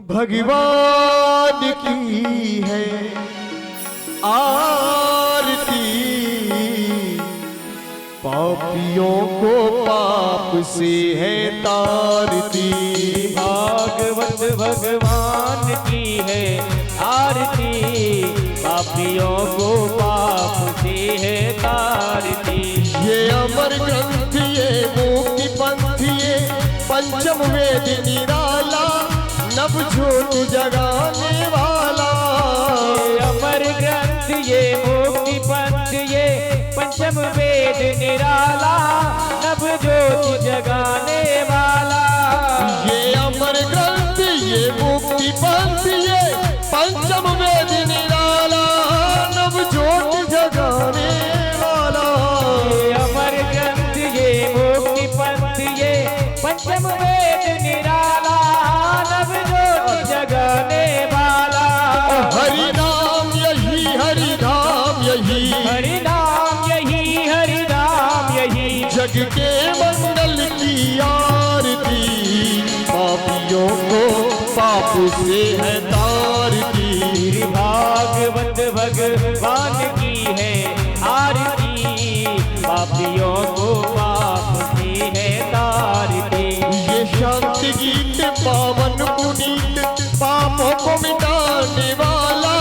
भगवान की है आरती, पापियों को पाप से है तारती। भागवत भगवान की है आरती, पापियों को पाप से है तारती। ये अमर ग्रंथ ये मुक्ति पंथ ये पंचम वेद निराला, नव ज्योति जगाने वाला। ये अमर ग्रंथ ये मुक्ति पंथ ये पंचम वेद निराला, नव ज्योति जगाने वाला। ये अमर ग्रंथ ये मुक्ति पंथ ये पंचम वेद निराला, नव ज्योति जगाने वाला। ये अमर ग्रंथ ये मुक्ति पंथ ये पंचम वेद निराला, नव ज्योति जगाने वाला। हरि नाम यही हरि धाम यही, हरि नाम यही हरि नाम यही, जग के मंगल की आरती, पापियों को पाप से है तारती। भागवत भगवान की है आरती, पापियों को पाप से है तारती। ये शांति गीत पावन पुनीत, पापों को मिटाने वाला,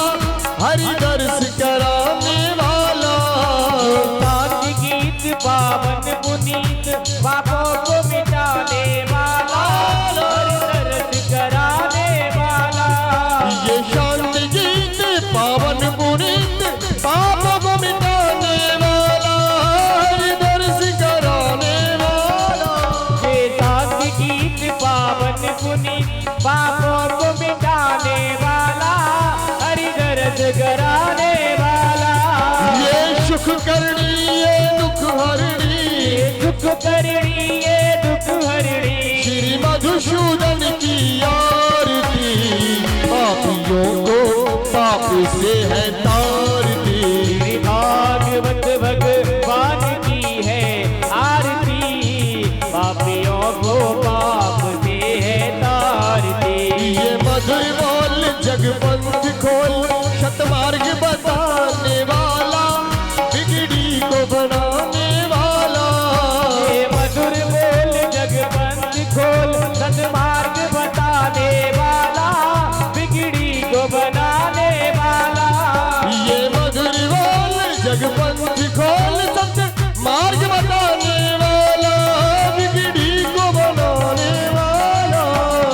हरि दर्श कराने वाला। शांति गीत पावन पुनीत, पापों को मिटाने वाला, हरि दर्श कराने वाला। ये शांति गीत पावन पुनीत, पापों को मिटाने वाला, हरि दर्श कराने वाला। ये शांति गीत पावन पुनीत, पापों को मिटाने वाला, हरि दर्द कराने वाला। ये सुख करनी ये दुख हरणी, ये दुख करनी ये दुख हरणी, श्री मधुसूदन की आरती, पापियों को पाप से है तारती। श्री भागवत भगवान की है आरती, पापियों को पाप से है तारती। ये मधुर बोल जगपंथ खोल, शतमार्ग बताने वाला, बिगड़ी को बनाने वाला। ये मधुर बोल जगपंथ खोल, सन्मार्ग बताने वाला, बिगड़ी को बनाने वाला। ये मधुर बोल जगपंथ खोल, सन्मार्ग बताने वाला, बिगड़ी को बनाने वाला।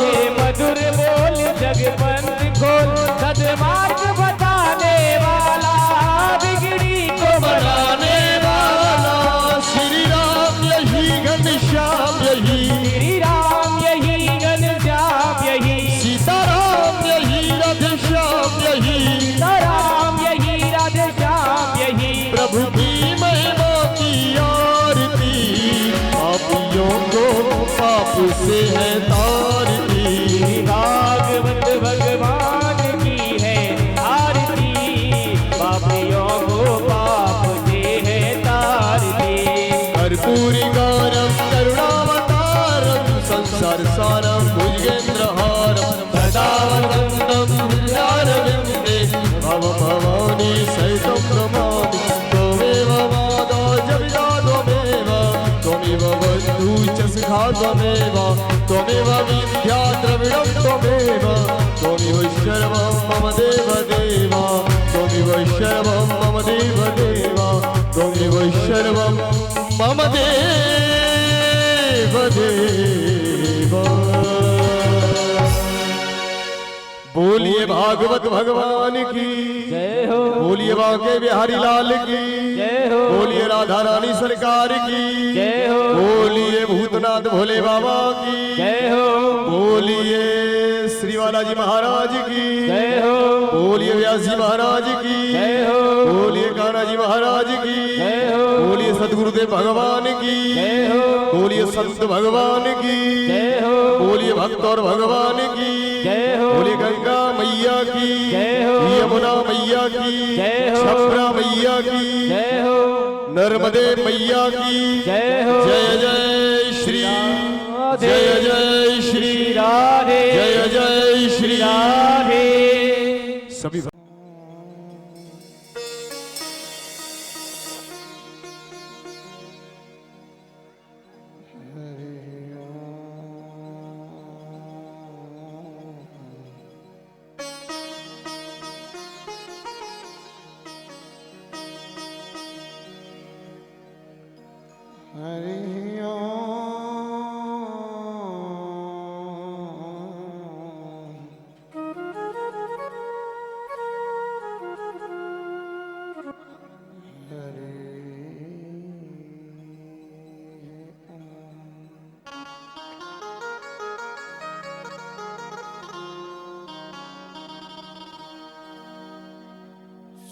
ये मधुर बोल जगपंथ खोल, सन्मार्ग बताने वाला, बिगड़ी को बनाने वाला। श्री राम यही घनश्याम यही, श्री राम यही घनश्याम यही, सीताराम यही राधेश्याम यही, राम यही राधेश्याम यही। प्रभु की महिमा की आरती, पापियों को पाप से है तारती। भागवत भगवान की है आरती, पापियों को पाप से है तारती। कर्पूरी गौरम करुणावतारम, संसार सारम भुजगेन्द्रहारम, सदा वसंतम हृदयारविंदे, भव भवानी सहितं नमामि। त्वमेव माता च पिता त्वमेव, त्वमेव बन्धु च सखा त्वमेव, त्वमेव विद्या द्रविणं त्वमेव, त्वमेव सर्वं मम देवदेव, त्वमेव सर्वं मम देवदेव, त्वमेव सर्वं मम देवदेव। बोलिए भागवत भगवान की जय हो, बोलिए बांके बिहारी लाल की जय हो, बोलिए राधा रानी सरकार की जय हो, बोलिए भूतनाथ भोले बाबा की जय हो, बोलिए श्री बालाजी महाराज की जय हो, बोलिए व्यास जी महाराज की जय हो, बोलिए कान्हा जी महाराज की जय हो, बोलिए सदगुरुदेव भगवान की जय हो, बोलिए संत भगवान की जय हो, बोलिए भक्त और भगवान की जय हो, बोलिए गंगा मैया की जय हो, यमुना मैया की जय हो, छपरा मैया की जय हो, नर्मदे मैया की जय हो, जय जय श्री राधे, जय जय श्री राधे, जय जय हरि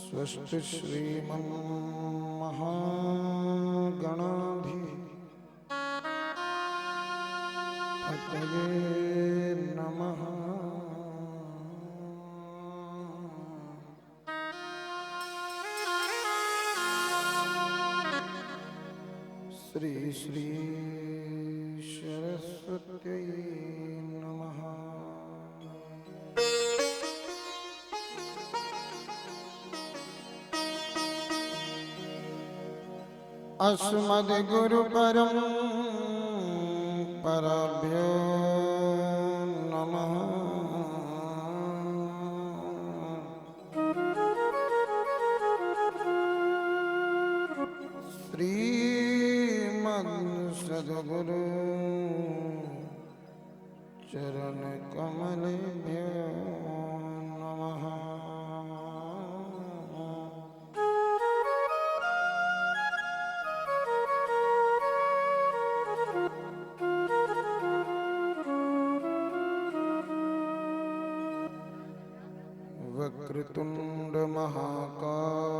स्वस्ति श्रीमन्महागणाधिपतये नमः। श्री श्री सरस्वत्यै नमः। अस्मद्गुरुपरम्पराभ्यो नमः। श्रीमद्सद्गुरु चरणकमलेभ्यो नमः। वक्रतुंड महाकाय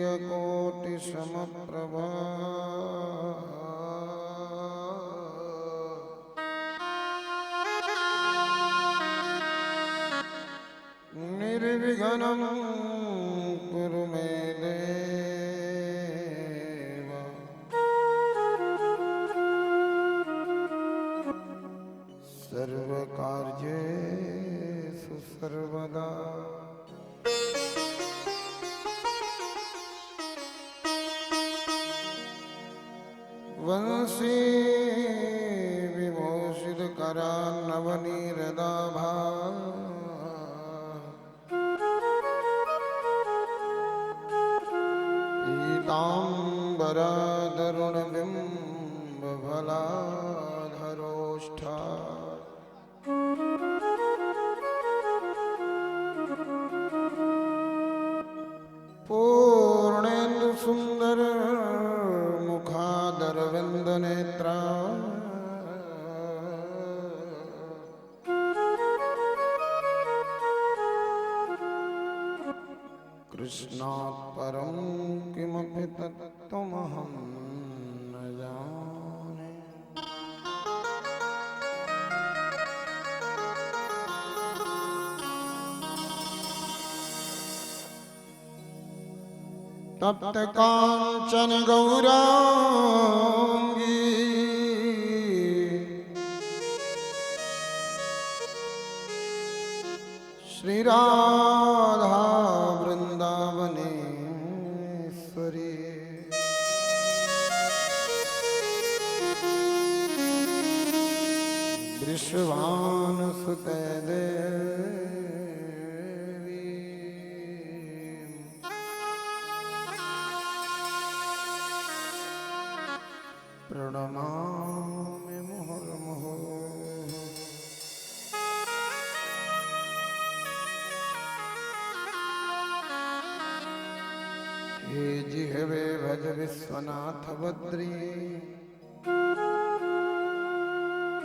सूर्यकोटि समप्रभा निर्विघ्नं कुरु मे देव। सर्वकार्येषु सर्वदा वंशी विभूषितकरान्नवनीरदाभा पीताम्बरादरुणबिम्बफलाधरोष्ठा पूर्णेन्दुसुन्दर मुखादरविन्दनेत्रा कृष्णात् परं किमपि तत्त्वमहं न जाने। तप्त कांचन गौरांगी श्री राधा वृंदावनेश्वरी वृषभानुसुते देवी प्रणमामि मुहुर्मुहुः। हे जिह्वे भज विश्वनाथ बद्री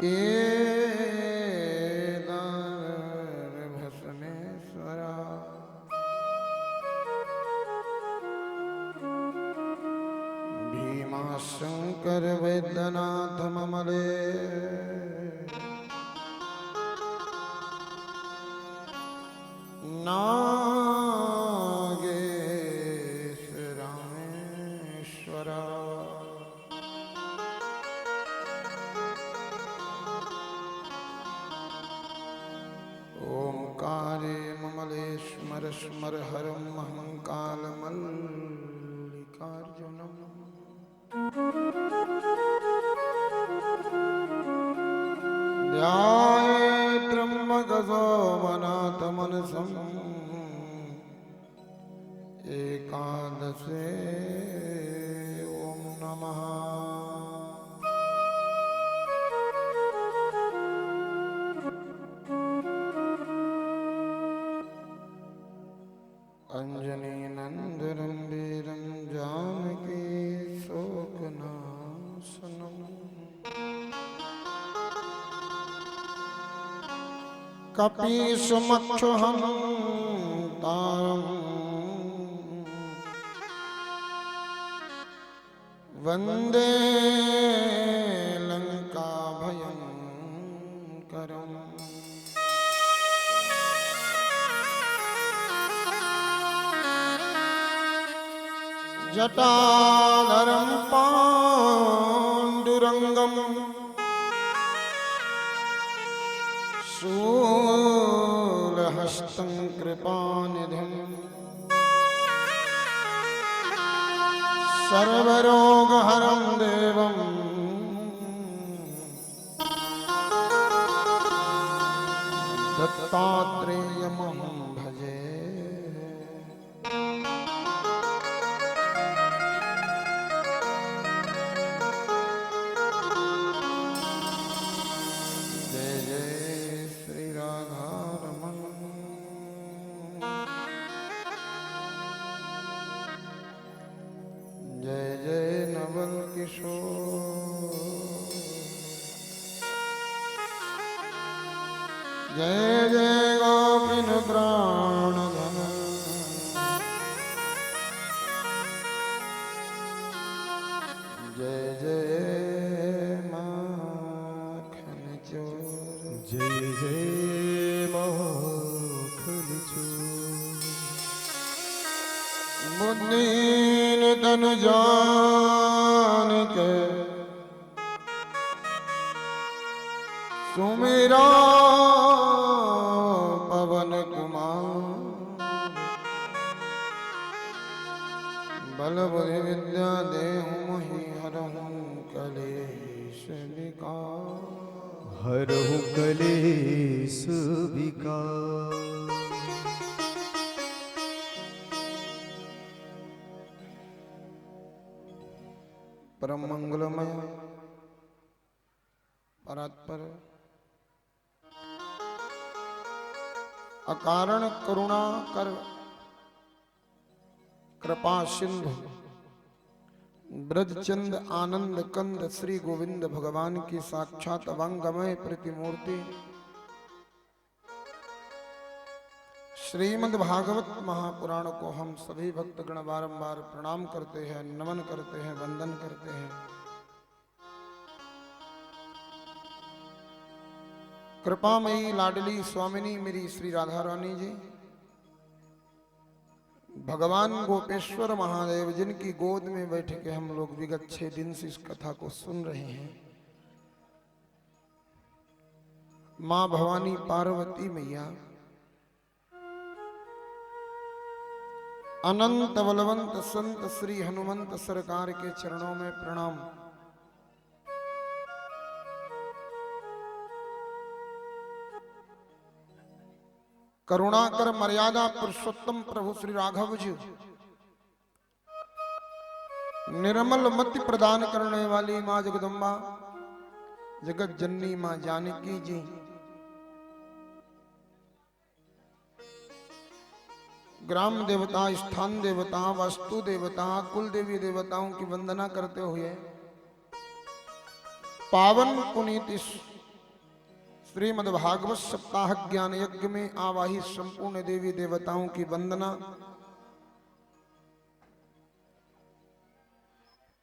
केदार भस्मेश्वरा। भीमाशंकर वैद्यनाथ ममले नागेश्वरामेश्वरा। ओंकारे ममले स्मर स्मर हरं महंकालमल्लिकार्जुनम्। ध्याये त्र्यंबकं एकादशे ओम नमः। अंजनी नंदनं वीरं जानकी शोकनाशनम् कपीशमक्षहं तारम् वंदे लंका भयंकरम्। जटाधरं पाण्डुरंगं शूलहस्तं कृपानिधिं सर्वरोगहरं देवं दत्तात्रेयमहं भजे। जय जय श्री राधारमण। जय जय नवल किशोर। जय जय गोविंद प्राणधन। जय जय माखन चोर। जय जय माखन चोर। बुद्धिन तन जान के सुमेरा पवन कुमार। बल बुद्धि विद्या देहु मोहि हरहु कलेश विकार। हरहु कलेश विकार। परम मंगलमय परात्पर अकारण करुणा कर कृपा सिंधु ब्रजचंद आनंद कंद श्री गोविंद भगवान की साक्षात वांगमय प्रतिमूर्ति श्रीमद् भागवत महापुराण को हम सभी भक्तगण बारंबार प्रणाम करते हैं, नमन करते हैं, वंदन करते हैं। कृपामयी लाडली स्वामिनी मेरी श्री राधा रानी जी, भगवान गोपेश्वर महादेव जिनकी गोद में बैठ के हम लोग विगत 6 दिन से इस कथा को सुन रहे हैं। मां भवानी पार्वती मैया, अनंत बलवंत संत श्री हनुमंत सरकार के चरणों में प्रणाम। करुणाकर मर्यादा पुरुषोत्तम प्रभु श्री राघव जी, निर्मल मति प्रदान करने वाली मां जगदम्बा जगत जननी मां जानकी जी, ग्राम देवता, स्थान देवता, वास्तु देवता, कुल देवी देवताओं की वंदना करते हुए पावन पुनीत श्रीमद् भागवत सप्ताह ज्ञान यज्ञ में आवाहित संपूर्ण देवी देवताओं की वंदना।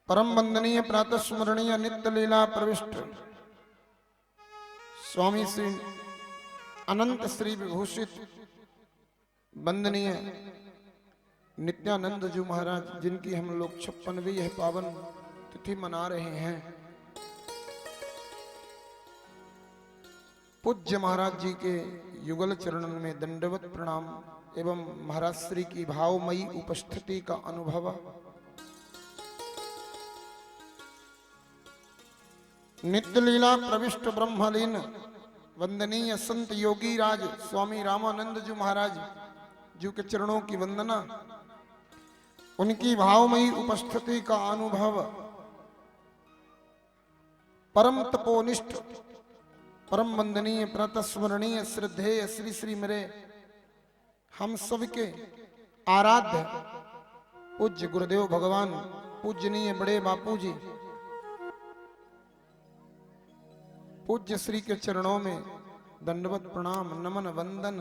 परम वंदनीय प्रातः स्मरणीय नित्य लीला प्रविष्ट स्वामी श्री अनंत श्री विभूषित वंदनीय नित्यानंद जी महाराज, जिनकी हम लोग 56वीं यह पावन तिथि मना रहे हैं। पूज्य महाराज जी के युगल चरणन में दंडवत प्रणाम एवं महाराज श्री की भावमयी उपस्थिति का अनुभव। नित्य लीला प्रविष्ट ब्रह्मलीन वंदनीय संत योगी राज स्वामी रामानंद जी महाराज जी के चरणों की वंदना। उनकी भावमयी उपस्थिति का अनुभव परम तपोनिष्ठ, परम वंदनीय, प्रातस्मरणीय, श्रद्धेय श्री श्री मेरे हम सबके आराध्य पूज्य गुरुदेव भगवान पूजनीय बड़े बापू जी पूज्य श्री के चरणों में दंडवत प्रणाम नमन वंदन।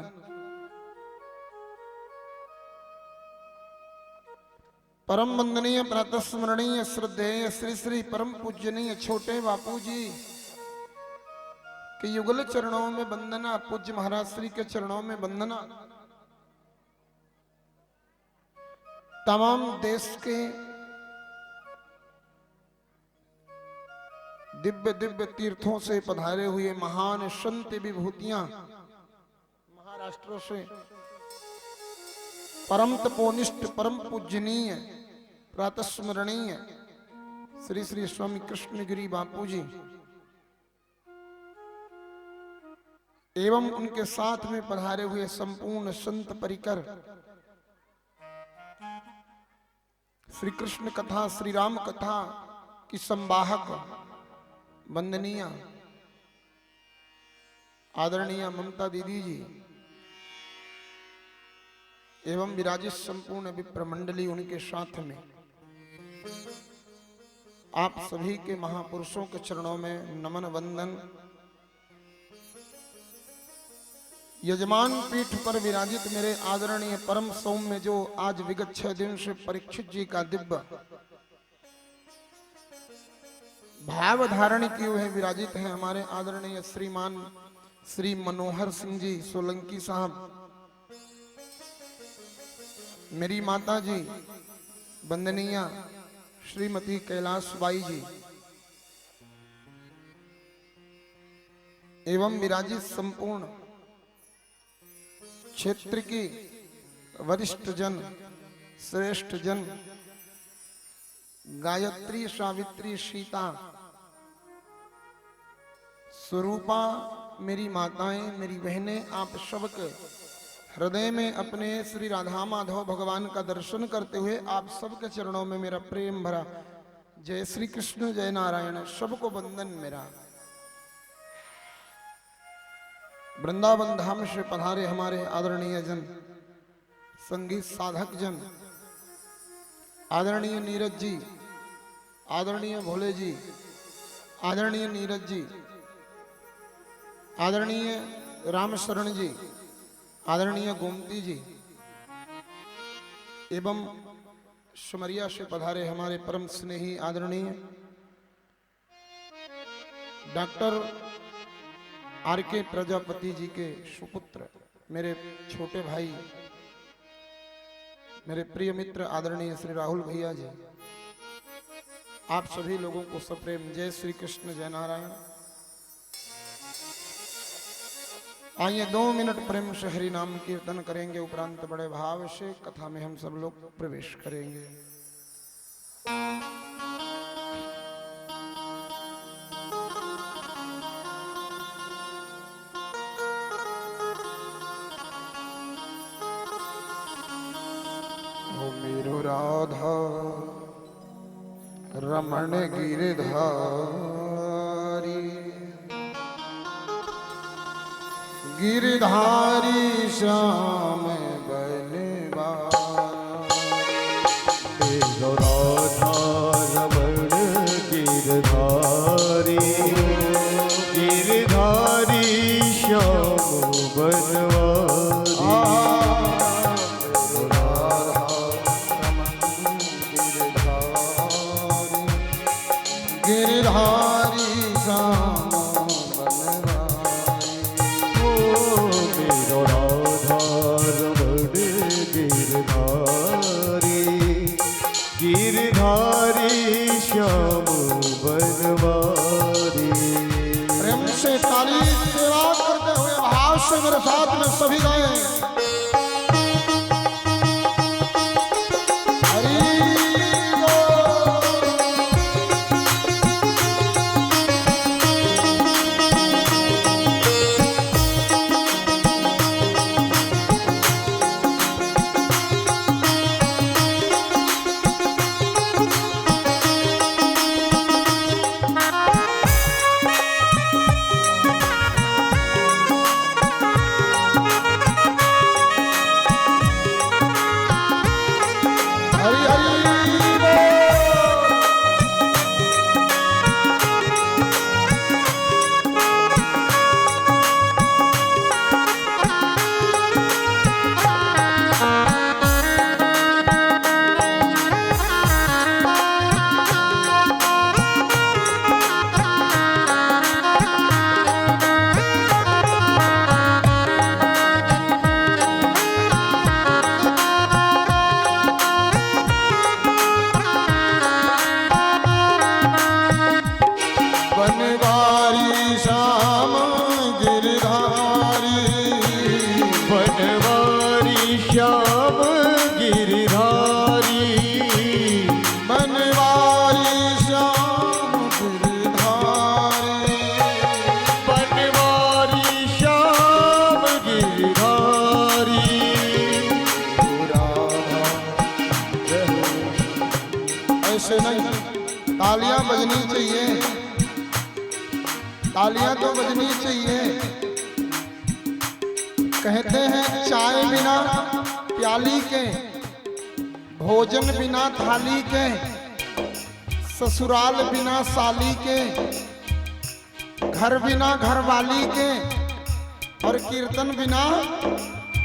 परम वंदनीय, प्रातस्मरणीय, श्रद्धेय श्री श्री परम पूजनीय छोटे बापू जी के युगल चरणों में वंदना, पूज्य महाराज श्री के चरणों में वंदना। तमाम देश के दिव्य दिव्य तीर्थों से पधारे हुए महान संत विभूतियां, महाराष्ट्र से परम तपोनिष्ठ, परम पूजनीय, प्रातस्मरणीय श्री श्री स्वामी कृष्णगिरी बापू जी एवं उनके साथ में पधारे हुए संपूर्ण संत परिकर, श्री कृष्ण कथा, श्री राम कथा की संवाहक वंदनीय आदरणीय ममता दीदी जी एवं विराजित संपूर्ण विप्र मंडली उनके साथ में आप सभी के महापुरुषों के चरणों में नमन वंदन। यजमान पीठ पर विराजित मेरे आदरणीय परम सौम्य जो आज विगत 6 दिन से परीक्षित जी का दिव्य भाव धारण किए हुए विराजित हैं हमारे आदरणीय श्रीमान श्री मनोहर सिंह जी सोलंकी साहब, मेरी माता जी वंदनीय श्रीमती कैलाश बाई जी एवं विराजित संपूर्ण क्षेत्र की वरिष्ठ जन, श्रेष्ठ जन, गायत्री, सावित्री, सीता, स्वरूपा, मेरी माताएं, मेरी बहनें, आप सबके हृदय में अपने श्री राधा माधव भगवान का दर्शन करते हुए आप सबके चरणों में मेरा प्रेम भरा जय श्री कृष्ण, जय नारायण, सबको वंदन मेरा। वृंदावन धाम से पधारे हमारे आदरणीय जन, संगीत साधक जन, आदरणीय नीरज जी, आदरणीय भोले जी, आदरणीय नीरज जी, आदरणीय राम शरण जी, आदरणीय गोमती जी एवं सुमरिया से पधारे हमारे परम स्नेही आदरणीय डॉक्टर आर के प्रजापति जी के सुपुत्र, मेरे छोटे भाई, मेरे प्रिय मित्र आदरणीय श्री राहुल भैया जी, आप सभी लोगों को सप्रेम जय श्री कृष्ण, जय नारायण। आइए 2 मिनट प्रेम से हरि नाम कीर्तन करेंगे, उपरांत बड़े भाव से कथा में हम सब लोग प्रवेश करेंगे। ओ मेरो राधा रमण गिरधारी, गिरधारी श्याम राधा रमण गिरधारी, गिरधारी श्याम बनवारी, गिरधारी श्याम गिरधारी श्याम बनवारी। प्रेम से ताली सेवा करते हुए भाव से मेरे साथ में सभी गाएं। ऐसे नहीं, तालियां बजनी चाहिए, तालियां तो बजनी चाहिए। कहते हैं चाय बिना प्याली के, भोजन बिना थाली के, ससुराल बिना साली के, घर बिना घरवाली के, और कीर्तन बिना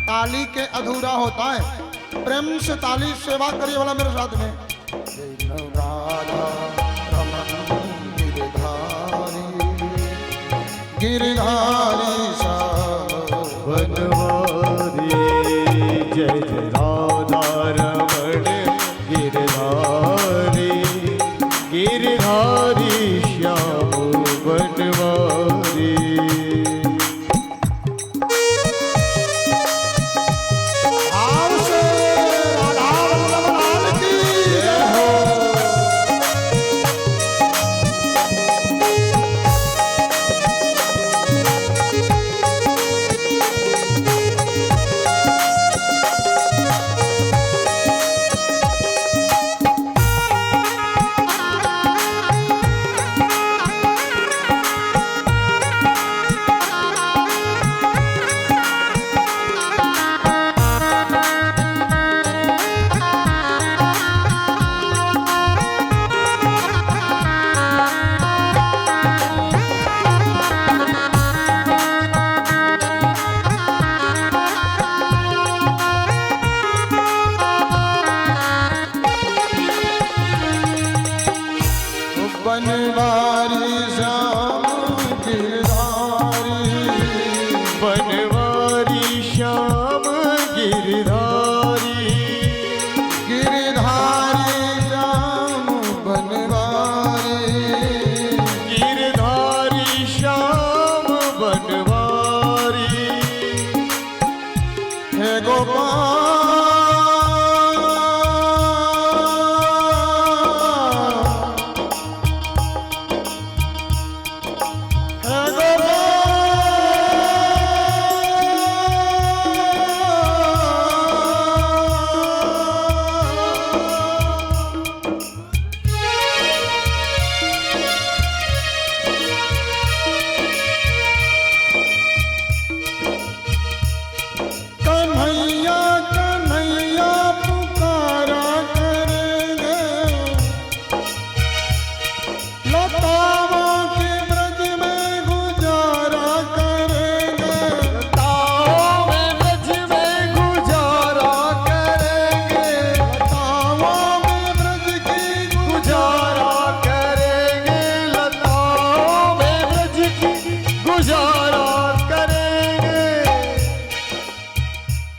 ताली के अधूरा होता है। प्रेम से ताली सेवा करिए वाला मेरे साथ में। जय राधा रमण गिरधारी, गिरधारी बनवारी। जय जय राधा रमण गिरधारी, गिरधारी श्याम बनवारी। बनवारी श्याम गिरधारी, बनवारी श्याम गिरधारी, गिरधारी श्याम बनवारी, गिरधारी श्याम बनवारी। हे गोपाल, कन्हैया कन्हैया पुकारा करेंगे, लताओं के ब्रज में गुजारा करेंगे, लताओं में ब्रज में गुजारा करेंगे, लताओं में ब्रज की गुजारा करेंगे, लताओं में ब्रज की गुजारा करेंगे।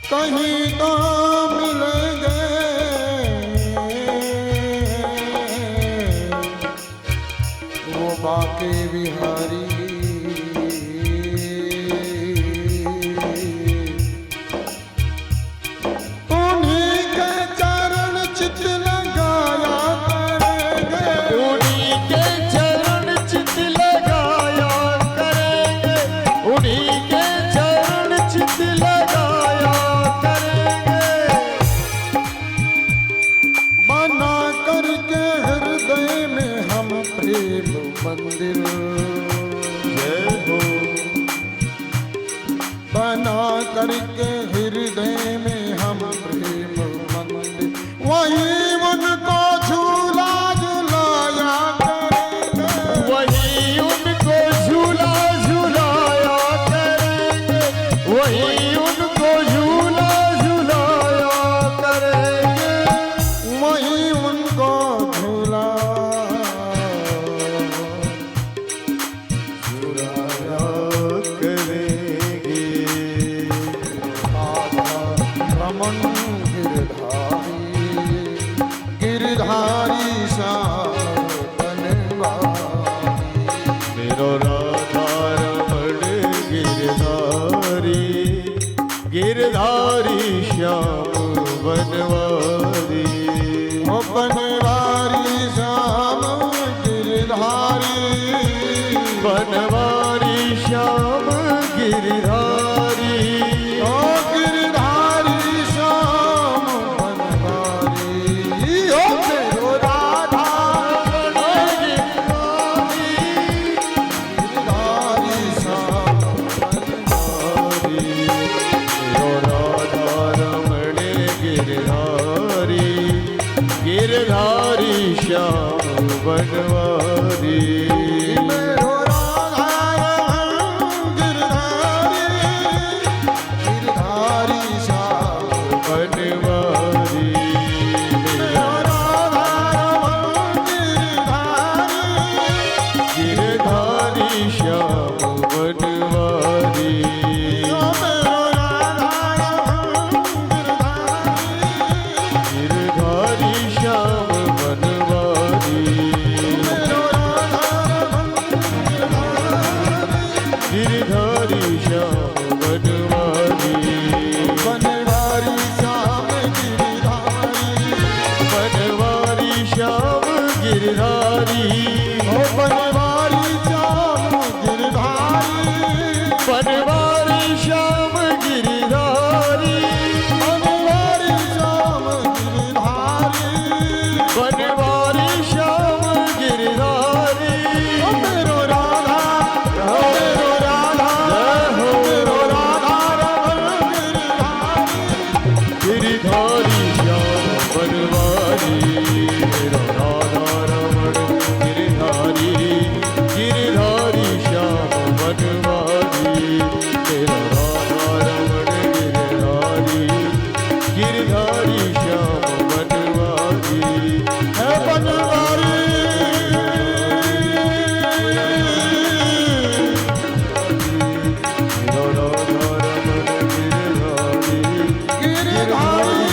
कहीं तो मिलेंगे वो बाके बिहारी, उन्हीं के चरण चित लगाया करेंगे, उन्हीं के चरण चित लगाया करेंगे, उन्हीं के चरण चित लगाया करेंगे। बना करके हृदय में हम प्रेम मंदिर, जय हो बना करके हृदय में हम प्रेम मंदिर, वहीं उनको झूला झुलाया करेंगे, वही उनको झूला झुलाया करेंगे, वही उनको झूला झुलाया करेंगे, वहीं उनको झूला झुलाया करेंगे। रमन गिरधारी, गिरधारी श्याम बनवारी, मेरो राधा रमण गिरधारी, गिरधारी श्याम बनवारी। ओ बनवारी श्याम गिरधारी, बनवारी श्याम गिरधारी, ओ गिरधारी श्याम बनवारी, ओ मेरो राधा श्याम बनवारी मेरो राधा रमण गिरधारी श्याम बनवारी मेरो राधा रमण गिरधारी श्याम बनवारी गिरधारी श्याम बनवारी गिरधारी श्याम बनवारी बनवारी श्याम गिरधारी बनवारी श्याम गिरधारी ओ बनवारी श्याम गिरधारी बनवारी श्याम गिरधारी बनवारी श्याम गिरधारी बनवारी श्याम गिरधारी ओ मेरो राधा मेरो राधा मेरो राधा रमण गिरधारी गिरधारी श्याम बनवारी मेरा राधा रमण गिरधारी गिरधारी श्याम बनवारी मेरा राधा रमण गिरधारी गिरधारी श्याम बनवारी है बनवारी मेरा राधा रमण गिरधारी गिरधारी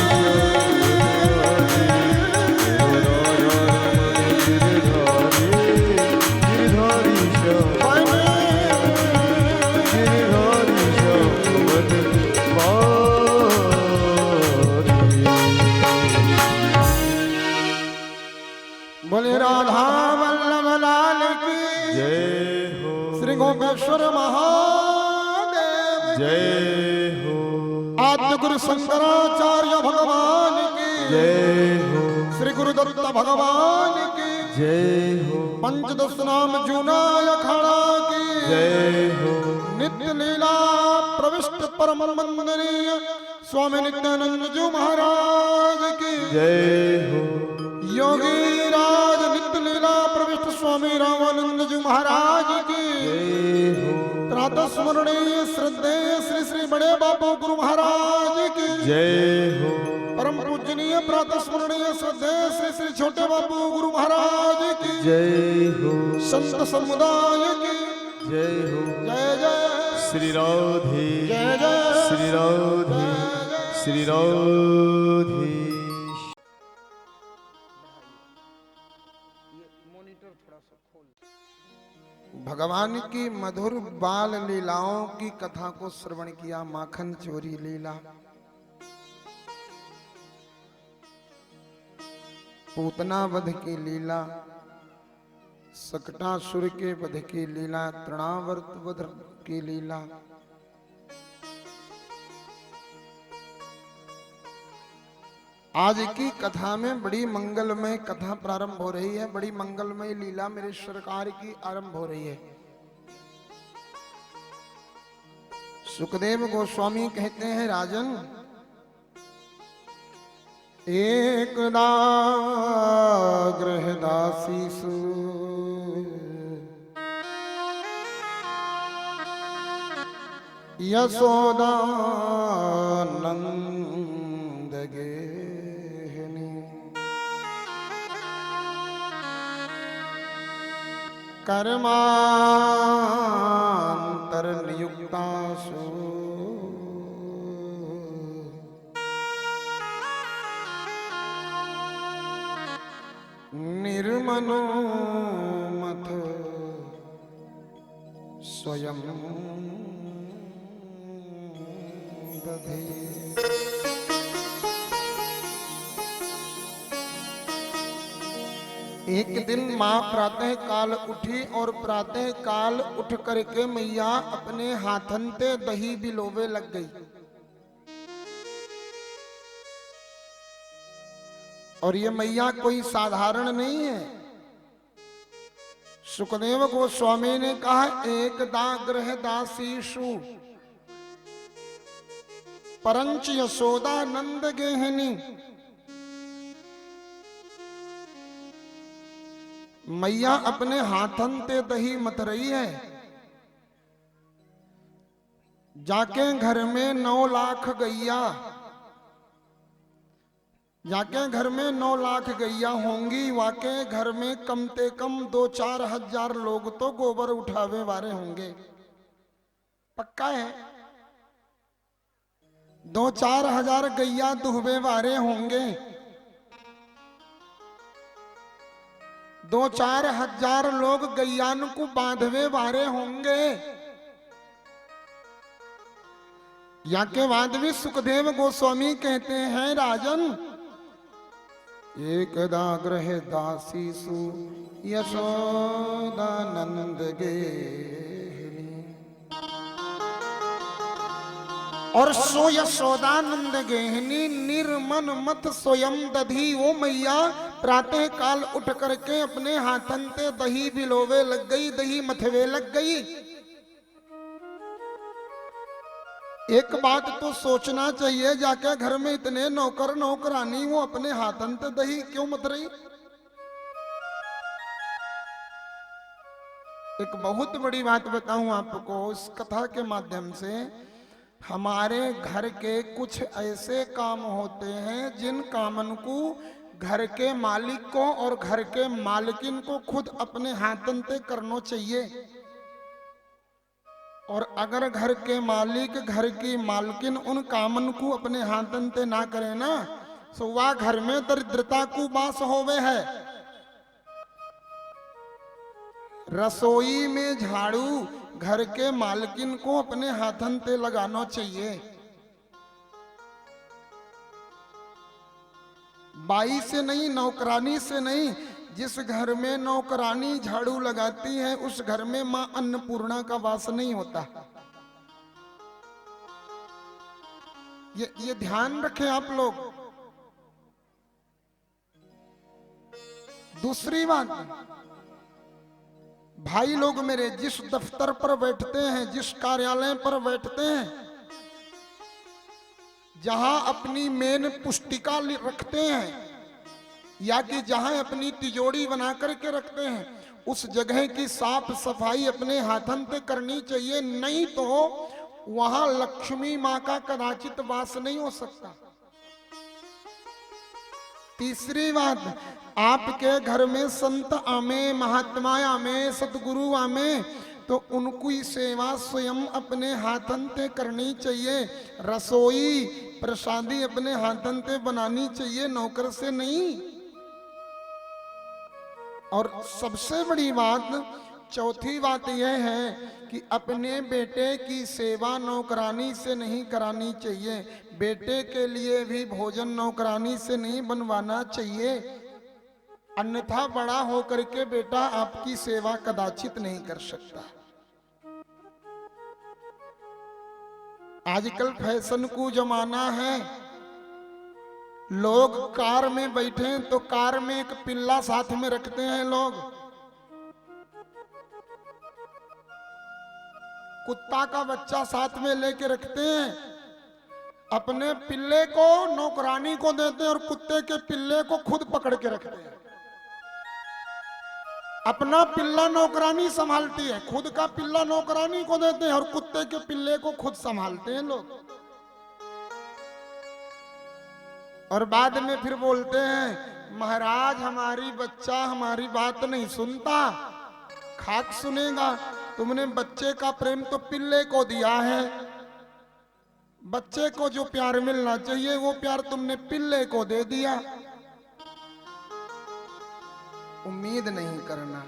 बोले राधा वल्लभ लाल की जय हो श्री गोपेश्वर महादेव की जय हो आद्य गुरु शंकराचार्य भगवान की जय हो श्री गुरु दत्त भगवान की जय हो पंचदश नाम जूना अखाड़ा की जय हो नित्य लीला प्रविष्ट परम वंदनीय स्वामी नित्यानंद जी महाराज की जय हो योगी राज नित्य लीला प्रविष्ट स्वामी रामानंद जी महाराज की जय हो प्रातः स्मरणीय श्रद्धेय श्री श्री बड़े बापू गुरु महाराज की जय हो परम पूजनीय प्रातः स्मरणीय श्रद्धेय श्री श्री छोटे बापू गुरु महाराज की जय हो संत समुदाय की जय हो जय जय श्री राधे जय जय श्री राधे श्री राधे भगवान की मधुर बाल लीलाओं की कथा को श्रवण किया। माखन चोरी लीला, पूतना वध की लीला, सकटासुर के वध की लीला, तृणावर्त वध की लीला, आज की कथा में बड़ी मंगलमय कथा प्रारंभ हो रही है। बड़ी मंगलमय लीला मेरे सरकार की आरंभ हो रही है। सुखदेव गोस्वामी कहते हैं, राजन एकदा गृहदासीसु यशोदा नंद गेहनी कर्मांतर नियुक्तासु निर्मनोमथ स्वयं दधे। एक दिन माँ प्रातः काल उठी और प्रातः काल उठ करके मैया अपने हाथन ते दही बिलोवे लग गई। और ये मैया कोई साधारण नहीं है। सुखदेव गोस्वामी ने कहा, एकदा गृहदासीषु परंच यशोदा नंद गेहनी। मैया अपने हाथन ते दही मत रही है। जाके घर में 9 लाख गैया, जाके घर में 9 लाख गैया होंगी, वाके घर में कम से कम 2-4 हजार लोग तो गोबर उठावे वाले होंगे, पक्का है। 2-4 हजार गैया दुहबे वाले होंगे, 2-4 हजार लोग गैयान को बांधवे वाले होंगे। या के बाद भी सुखदेव गोस्वामी कहते हैं, राजन एकदा ग्रह दासीसु यशोदानंद गेहिनी, और सो यशोदानंद गेहिनी निर्मन मत स्वयं दधी। वो मैया प्रातः काल उठ करके अपने हाथन से दही बिलोवे लग गई, दही मथवे लग गई। एक बात तो सोचना चाहिए, जाके घर में इतने नौकर नौकरानी, वो अपने हाथन से दही क्यों मत रही। एक बहुत बड़ी बात बताऊं आपको इस कथा के माध्यम से। हमारे घर के कुछ ऐसे काम होते हैं जिन कामन को घर के मालिक को और घर के मालकिन को खुद अपने हाथन से करना चाहिए। और अगर घर के मालिक घर की मालकिन उन कामन को अपने हाथन से ना करे ना, तो वह घर में दरिद्रता को बास होवे है। रसोई में झाड़ू घर के मालकिन को अपने हाथन से लगाना चाहिए। बाई से नहीं, नौकरानी से नहीं। जिस घर में नौकरानी झाड़ू लगाती है उस घर में मां अन्नपूर्णा का वास नहीं होता। ये ध्यान रखें आप लोग। दूसरी बात, भाई लोग मेरे, जिस दफ्तर पर बैठते हैं, जिस कार्यालय पर बैठते हैं, जहां अपनी मेन पुस्तिका रखते हैं या कि जहां अपनी तिजोरी बना करके रखते हैं, उस जगह की साफ सफाई अपने हाथन से करनी चाहिए। नहीं तो वहां लक्ष्मी मां का कदाचित वास नहीं हो सकता। तीसरी बात, आपके घर में संत आमे, महात्मा आमे, सतगुरु आमे, तो उनकी सेवा स्वयं अपने हाथन से करनी चाहिए। रसोई प्रसादी अपने हाथन से बनानी चाहिए, नौकर से नहीं। और सबसे बड़ी बात, चौथी बात यह है कि अपने बेटे की सेवा नौकरानी से नहीं करानी चाहिए। बेटे के लिए भी भोजन नौकरानी से नहीं बनवाना चाहिए, अन्यथा बड़ा होकर के बेटा आपकी सेवा कदाचित नहीं कर सकता। आजकल फैशन को जमाना है, लोग कार में बैठे तो कार में एक पिल्ला साथ में रखते हैं, लोग कुत्ता का बच्चा साथ में लेके रखते हैं। अपने पिल्ले को नौकरानी को देते हैं और कुत्ते के पिल्ले को खुद पकड़ के रखते हैं। अपना पिल्ला नौकरानी संभालती है, खुद का पिल्ला नौकरानी को देते हैं और कुत्ते के पिल्ले को खुद संभालते हैं लोग। और बाद में फिर बोलते हैं, महाराज हमारी बच्चा हमारी बात नहीं सुनता। खाक सुनेगा, तुमने बच्चे का प्रेम तो पिल्ले को दिया है। बच्चे को जो प्यार मिलना चाहिए वो प्यार तुमने पिल्ले को दे दिया। उम्मीद नहीं करना।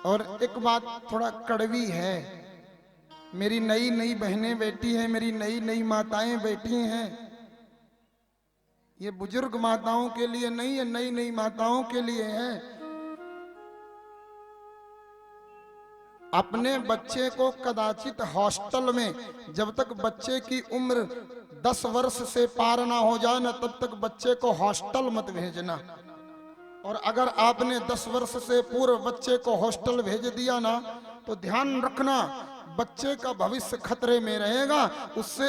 और एक बात थोड़ा कड़वी है, मेरी नई नई बहनें बैठी हैं, मेरी नई नई माताएं बैठी हैं। ये बुजुर्ग माताओं के लिए नहीं है, नई नई माताओं के लिए है। अपने बच्चे को कदाचित हॉस्टल में, जब तक बच्चे की उम्र 10 वर्ष से पार ना हो जाए ना, तब तक बच्चे को हॉस्टल मत भेजना। और अगर आपने 10 वर्ष से पूर्व बच्चे को हॉस्टल भेज दिया ना, तो ध्यान रखना बच्चे का भविष्य खतरे में रहेगा। उससे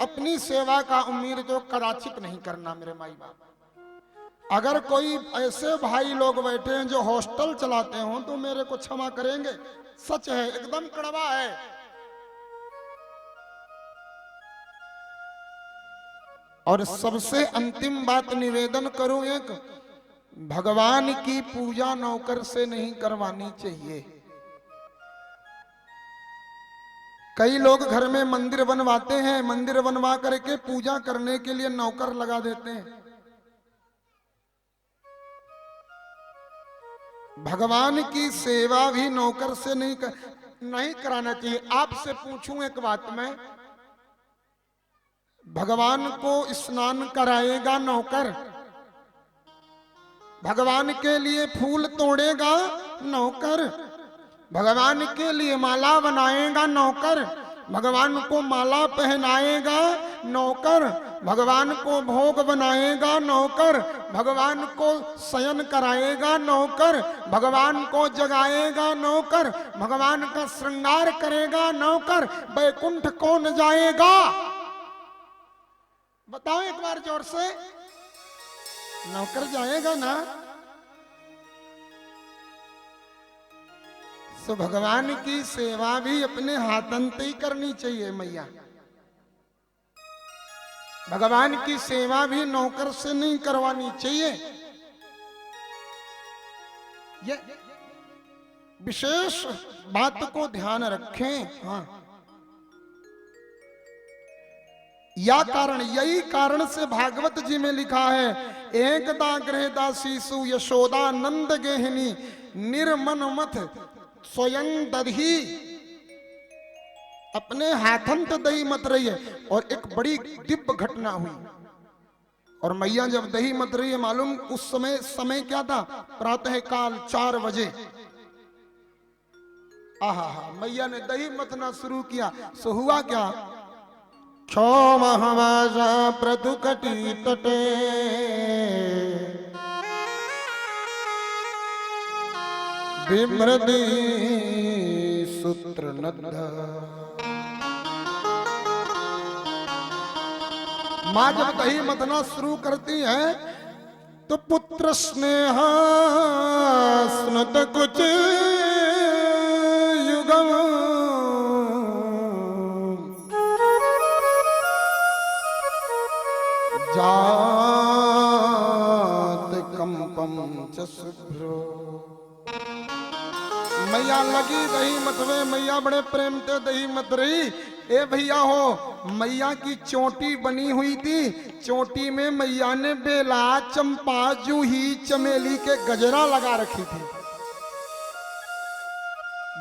अपनी सेवा का उम्मीद तो कदाचित नहीं करना मेरे माई बाप। अगर कोई ऐसे भाई लोग बैठे हैं जो हॉस्टल चलाते हो तो मेरे को क्षमा करेंगे, सच है, एकदम कड़वा है। और सबसे अंतिम बात निवेदन करूं, एक भगवान की पूजा नौकर से नहीं करवानी चाहिए। कई लोग घर में मंदिर बनवाते हैं, मंदिर बनवा करके पूजा करने के लिए नौकर लगा देते हैं। भगवान की सेवा भी नौकर से नहीं कराना चाहिए। आपसे पूछूं एक बात मैं, भगवान को स्नान कराएगा नौकर, भगवान के लिए फूल तोड़ेगा नौकर, भगवान के लिए माला बनाएगा नौकर, भगवान को माला पहनाएगा नौकर, भगवान को भोग बनाएगा नौकर, भगवान को शयन कराएगा नौकर, भगवान को जगाएगा नौकर, भगवान का श्रृंगार करेगा नौकर। बैकुंठ कौन जाएगा? बताओ एक बार जोर से। नौकर जाएगा ना। तो भगवान की सेवा भी अपने हाथंते ही करनी चाहिए मैया। भगवान की सेवा भी नौकर से नहीं करवानी चाहिए। ये विशेष बात को ध्यान रखें। हाँ, यही कारण से भागवत जी में लिखा है, एकदा गृह दासीसु यशोदा नंद गेहिनी निर्मन मथ स्वयं दही। अपने हाथन तो दही मत रही है। और एक बड़ी दिव्य घटना हुई, और मैया जब दही मत रही है, मालूम उस समय क्या था? प्रातः काल 4 बजे। आहा, मैया ने दही मतना शुरू किया। सो हुआ क्या? क्षोम हवासा प्रतुकटी तटे विमृति सूत्र नद्ध। माँ जब दही मथना शुरू करती है तो पुत्र स्नेह स्नुत कुछ युगम जात कंपम च शुभ्रो। मैया लगी दही मतवे, मैया बड़े प्रेम से दही मत रही। ए भैया हो, मैया की चोटी बनी हुई थी, चोटी में मैया ने बेला, चंपा, जूही, चमेली के गजरा लगा रखी थी।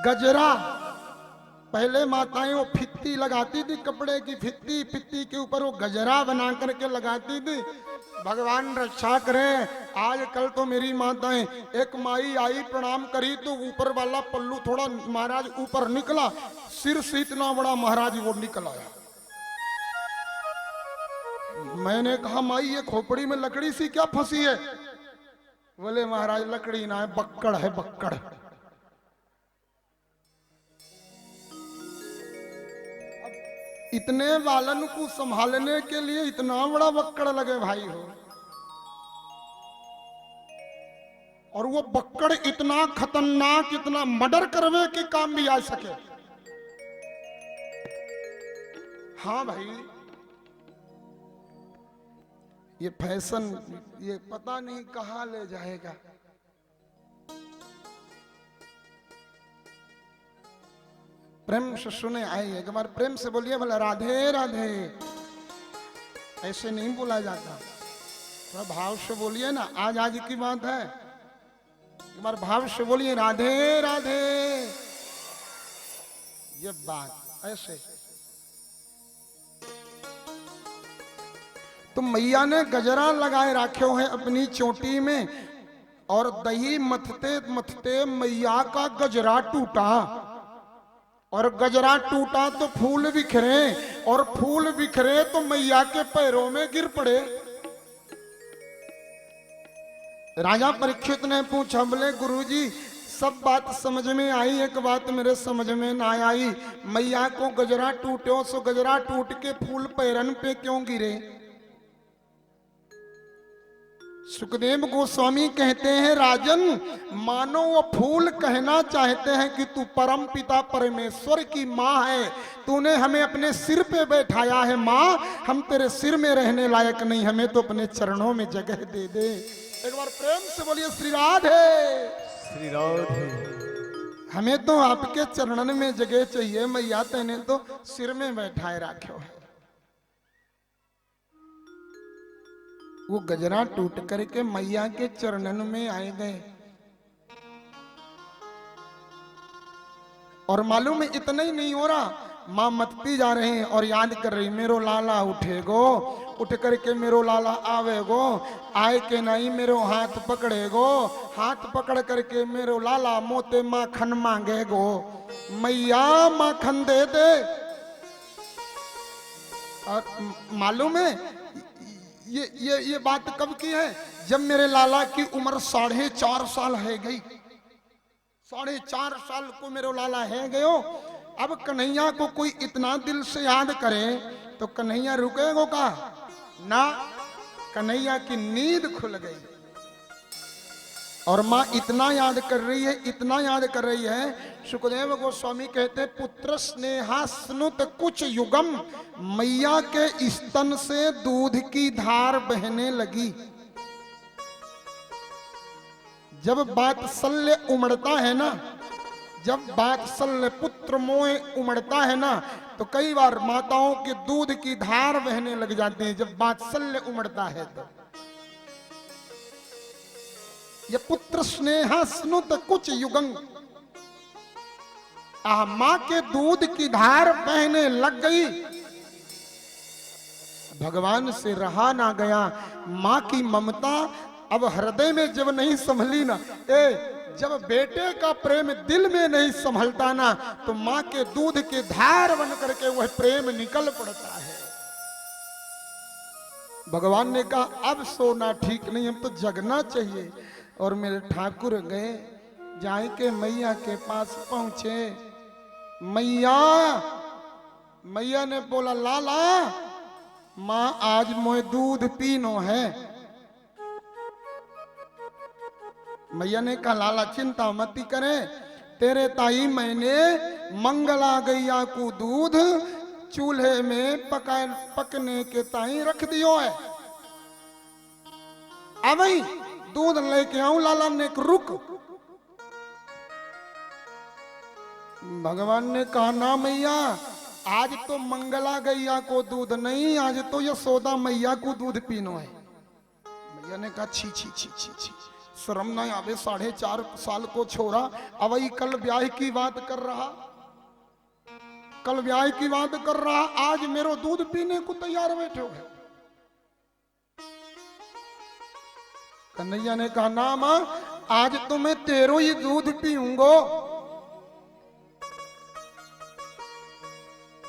गजरा पहले माताएं वो फित्ती लगाती थी, कपड़े की फित्ती, फित्ती के ऊपर वो गजरा बना करके लगाती थी। भगवान रक्षा करें, आजकल तो मेरी माताएं, एक माई आई प्रणाम करी तो ऊपर वाला पल्लू थोड़ा महाराज ऊपर निकला, सिर से इतना बड़ा महाराज वो निकल आया। मैंने कहा माई ये खोपड़ी में लकड़ी सी क्या फंसी है? बोले महाराज लकड़ी ना है, बक्कड़ है, बक्कड़। इतने बालन को संभालने के लिए इतना बड़ा बक्कड़ लगे भाई हो। और वो बक्कड़ इतना खतरनाक, इतना मर्डर करवे कि काम भी आ सके। हाँ भाई, ये फैशन ये पता नहीं कहां ले जाएगा। प्रेम से सुने आइए, एक बार प्रेम से बोलिए भला राधे राधे। ऐसे नहीं बोला जाता, थोड़ा भाव से बोलिए ना। आज की बात है, एक बार भाव से बोलिए राधे राधे। ये बात ऐसे। तो मैया ने गजरा लगाए रखे हैं अपनी चोटी में, और दही मथते मथते मैया का गजरा टूटा। और गजरा टूटा तो फूल बिखरे, और फूल बिखरे तो मैया के पैरों में गिर पड़े। राजा परीक्षित ने पूछा, बोले गुरुजी सब बात समझ में आई, एक बात मेरे समझ में ना आई। मैया को गजरा टूटे, सो गजरा टूट के फूल पैरन पे क्यों गिरे? सुखदेव गोस्वामी कहते हैं राजन, मानो वो फूल कहना चाहते हैं कि तू परम पिता परमेश्वर की माँ है, तूने हमें अपने सिर पे बैठाया है माँ, हम तेरे सिर में रहने लायक नहीं, हमें तो अपने चरणों में जगह दे दे। एक बार प्रेम से बोलिए श्री राधे। श्री राधे। हमें तो आपके चरणन में जगह चाहिए मैया, तेने तो सिर में बैठाए रखो है। वो गजरा टूट करके मैया के चरणन में आए गए और मालूम है इतना ही नहीं हो रहा, माँ मतती जा रहे हैं और याद कर रही, मेरो लाला उठेगो, उठ करके मेरो लाला आवेगो, आए के नहीं मेरो हाथ पकड़ेगो, हाथ पकड़ करके मेरो लाला मोते माखन मांगेगो, मैया माखन दे दे। और मालूम है ये बात कब की है, जब मेरे लाला की उम्र 4.5 साल है गई, 4.5 साल को मेरे लाला है गयो। अब कन्हैया को कोई इतना दिल से याद करे तो कन्हैया रुकेगो का ना, कन्हैया की नींद खुल गई और माँ इतना याद कर रही है, इतना याद कर रही है। सुखदेव गोस्वामी कहते पुत्र स्नेहा स्नुत कुछ युगम, मैया के स्तन से दूध की धार बहने लगी। जब वात्सल्य उमड़ता है ना, जब वात्सल्य पुत्र मोह उमड़ता है ना, तो कई बार माताओं के दूध की धार बहने लग जाते हैं जब वात्सल्य उमड़ता है। तो ये पुत्र स्नेहा स्नुत कुछ युगं, मां के दूध की धार बहने लग गई। भगवान से रहा ना गया, मां की ममता अब हृदय में जब नहीं संभली ना, जब बेटे का प्रेम दिल में नहीं संभलता ना, तो मां के दूध की धार बन करके वह प्रेम निकल पड़ता है। भगवान ने कहा अब सोना ठीक नहीं, हम तो जगना चाहिए। और मेरे ठाकुर गए, जाए के मैया के पास पहुंचे। मैया, मैया ने बोला लाला मां आज मोए दूध पीनो है। मैया ने कहा लाला चिंता मत करे, तेरे ताई मैंने मंगला गैया को दूध चूल्हे में पकने के ताई रख दियो है, अब दूध लेके आऊं। लाला ने रुक, भगवान ने कहा ना मैया, आज तो मंगला गैया को दूध नहीं, आज तो यशोदा मैया को दूध पीनो है। मैया ने कहा छी छी छी छी छी, शर्म ना आवे, 4.5 साल को छोरा अवई कल ब्याह की बात कर रहा, कल ब्याह की बात कर रहा, आज मेरो दूध पीने को तैयार बैठे हो। कन्हैया ने कहा ना मां, आज तो मैं तेरो ही दूध पीऊंगो।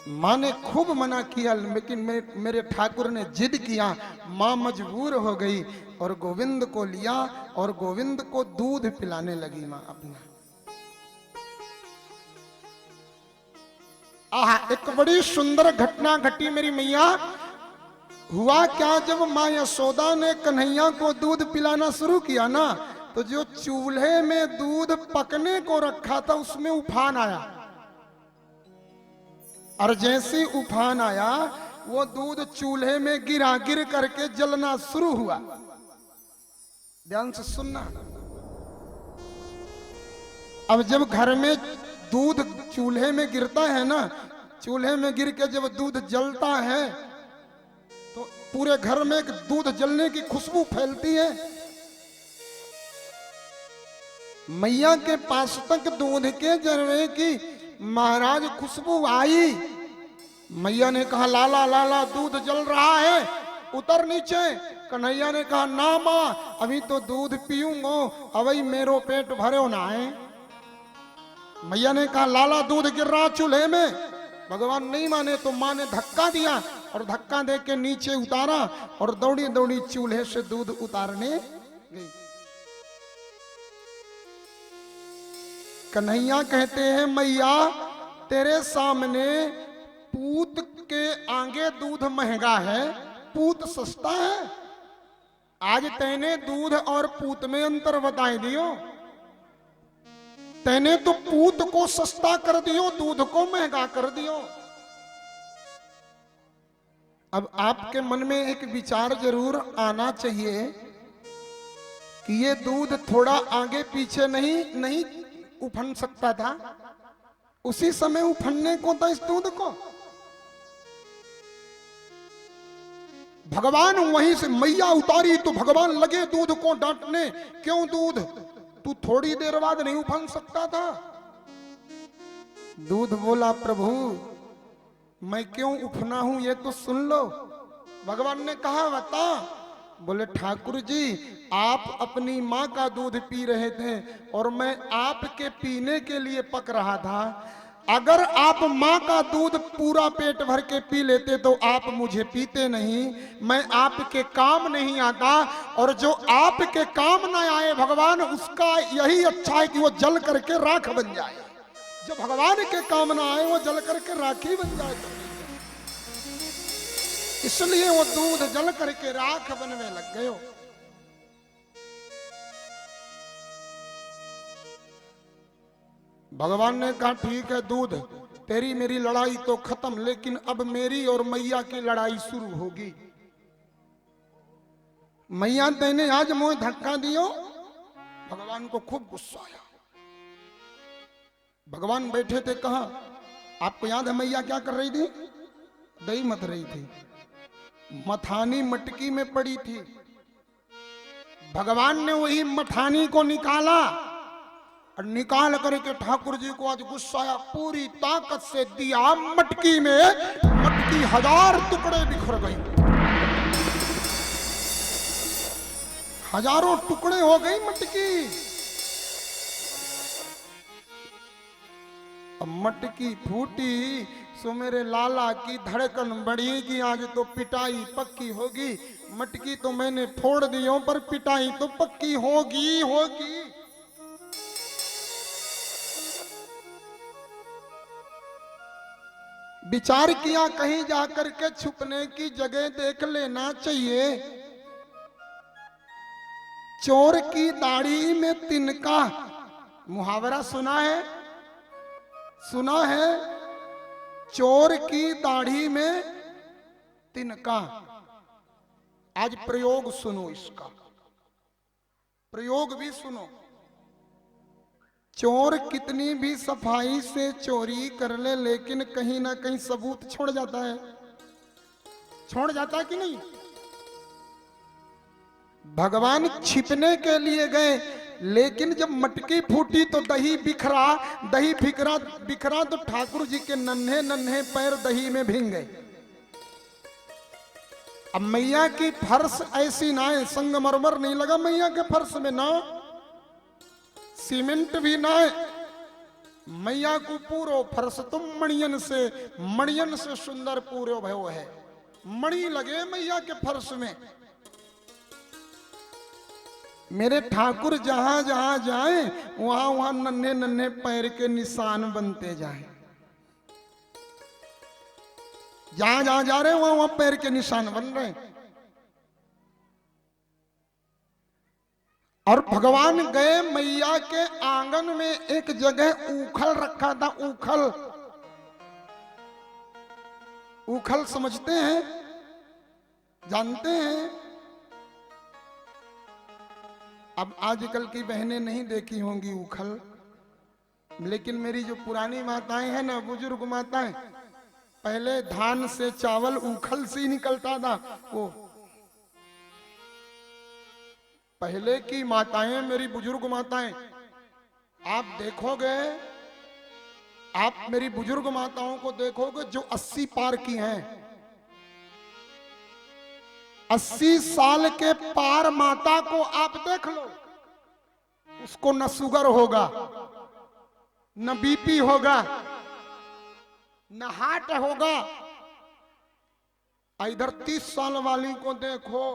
मां ने खूब मना किया, लेकिन मेरे ठाकुर ने जिद किया। मां मजबूर हो गई और गोविंद को लिया और गोविंद को दूध पिलाने लगी मां अपना। एक बड़ी सुंदर घटना घटी मेरी मैया। हुआ क्या, जब मां यशोदा ने कन्हैया को दूध पिलाना शुरू किया ना, तो जो चूल्हे में दूध पकने को रखा था उसमें उफान आया, और जैसे उफान आया वो दूध चूल्हे में गिरा, गिर करके जलना शुरू हुआ। ध्यान से सुनना। अब जब घर में दूध चूल्हे में गिरता है ना, चूल्हे में गिर के जब दूध जलता है तो पूरे घर में दूध जलने की खुशबू फैलती है। मैया के पास तक दूध के जरवे की महाराज खुशबू आई। मैया ने कहा लाला लाला दूध जल रहा है, उतर नीचे। कन्हैया ने कहा ना मां, अभी तो दूध पीऊंगो, अभी मेरो पेट भरे ना है। मैया ने कहा लाला दूध गिर रहा चूल्हे में। भगवान नहीं माने तो मां ने धक्का दिया और धक्का दे के नीचे उतारा और दौड़ी दौड़ी चूल्हे से दूध उतारने गई। कन्हैया कहते हैं मैया तेरे सामने पूत के आगे दूध महंगा है, पूत सस्ता है। आज तैने दूध और पूत में अंतर बताए दियो। तैने तो पूत को सस्ता कर दियो, दूध को महंगा कर दियो। अब आपके मन में एक विचार जरूर आना चाहिए कि ये दूध थोड़ा आगे पीछे नहीं उफन सकता था? उसी समय उफनने को था इस दूध को। भगवान वहीं से मैया उतारी तो भगवान लगे दूध को डांटने, क्यों दूध, तू थोड़ी देर बाद नहीं उफन सकता था? दूध बोला प्रभु मैं क्यों उफना हूं ये तो सुन लो। भगवान ने कहा बता। बोले ठाकुर जी आप अपनी माँ का दूध पी रहे थे और मैं आपके पीने के लिए पक रहा था। अगर आप माँ का दूध पूरा पेट भर के पी लेते तो आप मुझे पीते नहीं, मैं आपके काम नहीं आता। और जो आपके काम न आए भगवान, उसका यही अच्छा है कि वो जल करके राख बन जाए। जो भगवान के काम ना आए वो जल करके राखी बन जाए। इसलिए वो दूध जल करके राख बनने लग गए। भगवान ने कहा ठीक है दूध, तेरी मेरी लड़ाई तो खत्म, लेकिन अब मेरी और मैया की लड़ाई शुरू होगी। मैया तेने आज मोह धक्का दियो। भगवान को खूब गुस्सा आया। भगवान बैठे थे, कहा आपको याद है मैया क्या कर रही थी? दही मथ रही थी। मथानी मटकी में पड़ी थी। भगवान ने वही मथानी को निकाला और निकाल करके ठाकुर जी को आज गुस्सा आया, पूरी ताकत से दिया मटकी में। मटकी 1000 टुकड़े बिखर गई, हजारों टुकड़े हो गई मटकी। अब मटकी फूटी सो मेरे लाला की धड़कन बढ़ी कि आज तो पिटाई पक्की होगी। मटकी तो मैंने फोड़ दी हो पर पिटाई तो पक्की होगी होगी। विचार किया कहीं जाकर के छुपने की जगह देख लेना चाहिए। चोर की दाढ़ी में तिनका, मुहावरा सुना है? सुना है? चोर की दाढ़ी में तिनका। आज प्रयोग सुनो, इसका प्रयोग भी सुनो। चोर कितनी भी सफाई से चोरी कर ले, लेकिन कहीं ना कहीं सबूत छोड़ जाता है। छोड़ जाता है कि नहीं? भगवान छिपने के लिए गए, लेकिन जब मटकी फूटी तो दही बिखरा। दही बिखरा तो ठाकुर जी के नन्हे नन्हे पैर दही में भींग गए। अब मैया की फर्श ऐसी ना है, संगमरमर नहीं लगा मैया के फर्श में, ना सीमेंट भी ना है। मैया को पूरो फर्श तुम मणियन से सुंदर पूरो भयो है। मणि लगे मैया के फर्श में। मेरे ठाकुर जहां जहां जाए वहां वहां नन्हे नन्हे पैर के निशान बनते जाए। जहां जहां जा रहे वहां वहां पैर के निशान बन रहे हैं। और भगवान गए मैया के आंगन में, एक जगह ऊखल रखा था। ऊखल, ऊखल समझते हैं? जानते हैं? अब आजकल की बहनें नहीं देखी होंगी ऊखल, लेकिन मेरी जो पुरानी माताएं हैं ना, बुजुर्ग माताएं, पहले धान से चावल ऊखल से ही निकलता था। वो पहले की माताएं, मेरी बुजुर्ग माताएं, आप देखोगे, आप मेरी बुजुर्ग माताओं को देखोगे जो 80 पार की हैं। 80 साल के पार माता को आप देख लो, उसको न शुगर होगा, न बीपी होगा, न हार्ट होगा। इधर 30 साल वाली को देखो,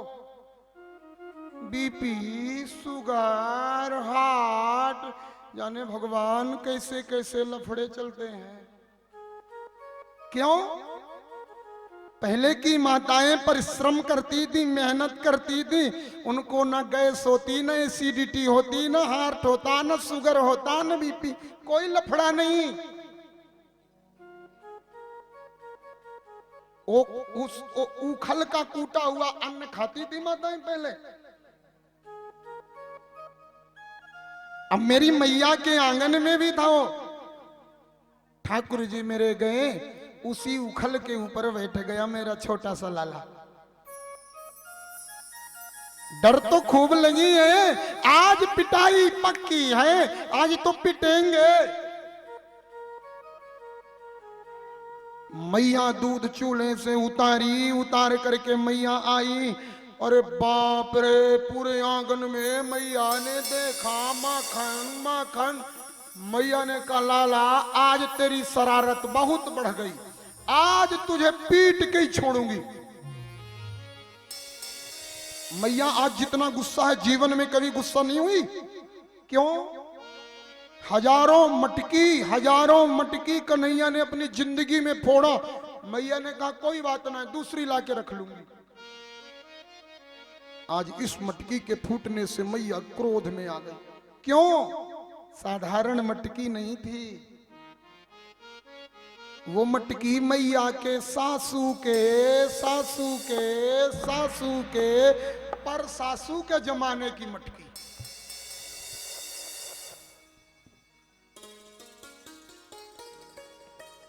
बीपी, शुगर, हार्ट, जाने भगवान कैसे कैसे लफड़े चलते हैं। क्यों? पहले की माताएं परिश्रम करती थी, मेहनत करती थी, उनको न गैस होती, न एसिडिटी होती, न हार्ट होता, न शुगर होता, न बीपी, कोई लफड़ा नहीं। उखल का कूटा हुआ अन्न खाती थी माताएं पहले। अब मेरी मैया के आंगन में भी था वो। ठाकुर जी मेरे गए, उसी उखल के ऊपर बैठ गया मेरा छोटा सा लाला। डर तो खूब लगी है, आज पिटाई पक्की है, आज तो पिटेंगे। मैया दूध चूल्हे से उतारी, उतार करके मैया आई। अरे बाप रे, पूरे आंगन में मैया ने देखा माखन माखन। मैया ने कहा लाला आज तेरी शरारत बहुत बढ़ गई, आज तुझे पीट के ही छोड़ूंगी। मैया आज जितना गुस्सा है जीवन में कभी गुस्सा नहीं हुई। क्यों? हजारों मटकी कन्हैया ने अपनी जिंदगी में फोड़ा। मैया ने कहा कोई बात ना, दूसरी लाके रख लूंगी। आज इस मटकी के फूटने से मैया क्रोध में आ गई। क्यों? साधारण मटकी नहीं थी वो, मटकी मैया के सासू के सासू के सासू के पर सासू के जमाने की मटकी।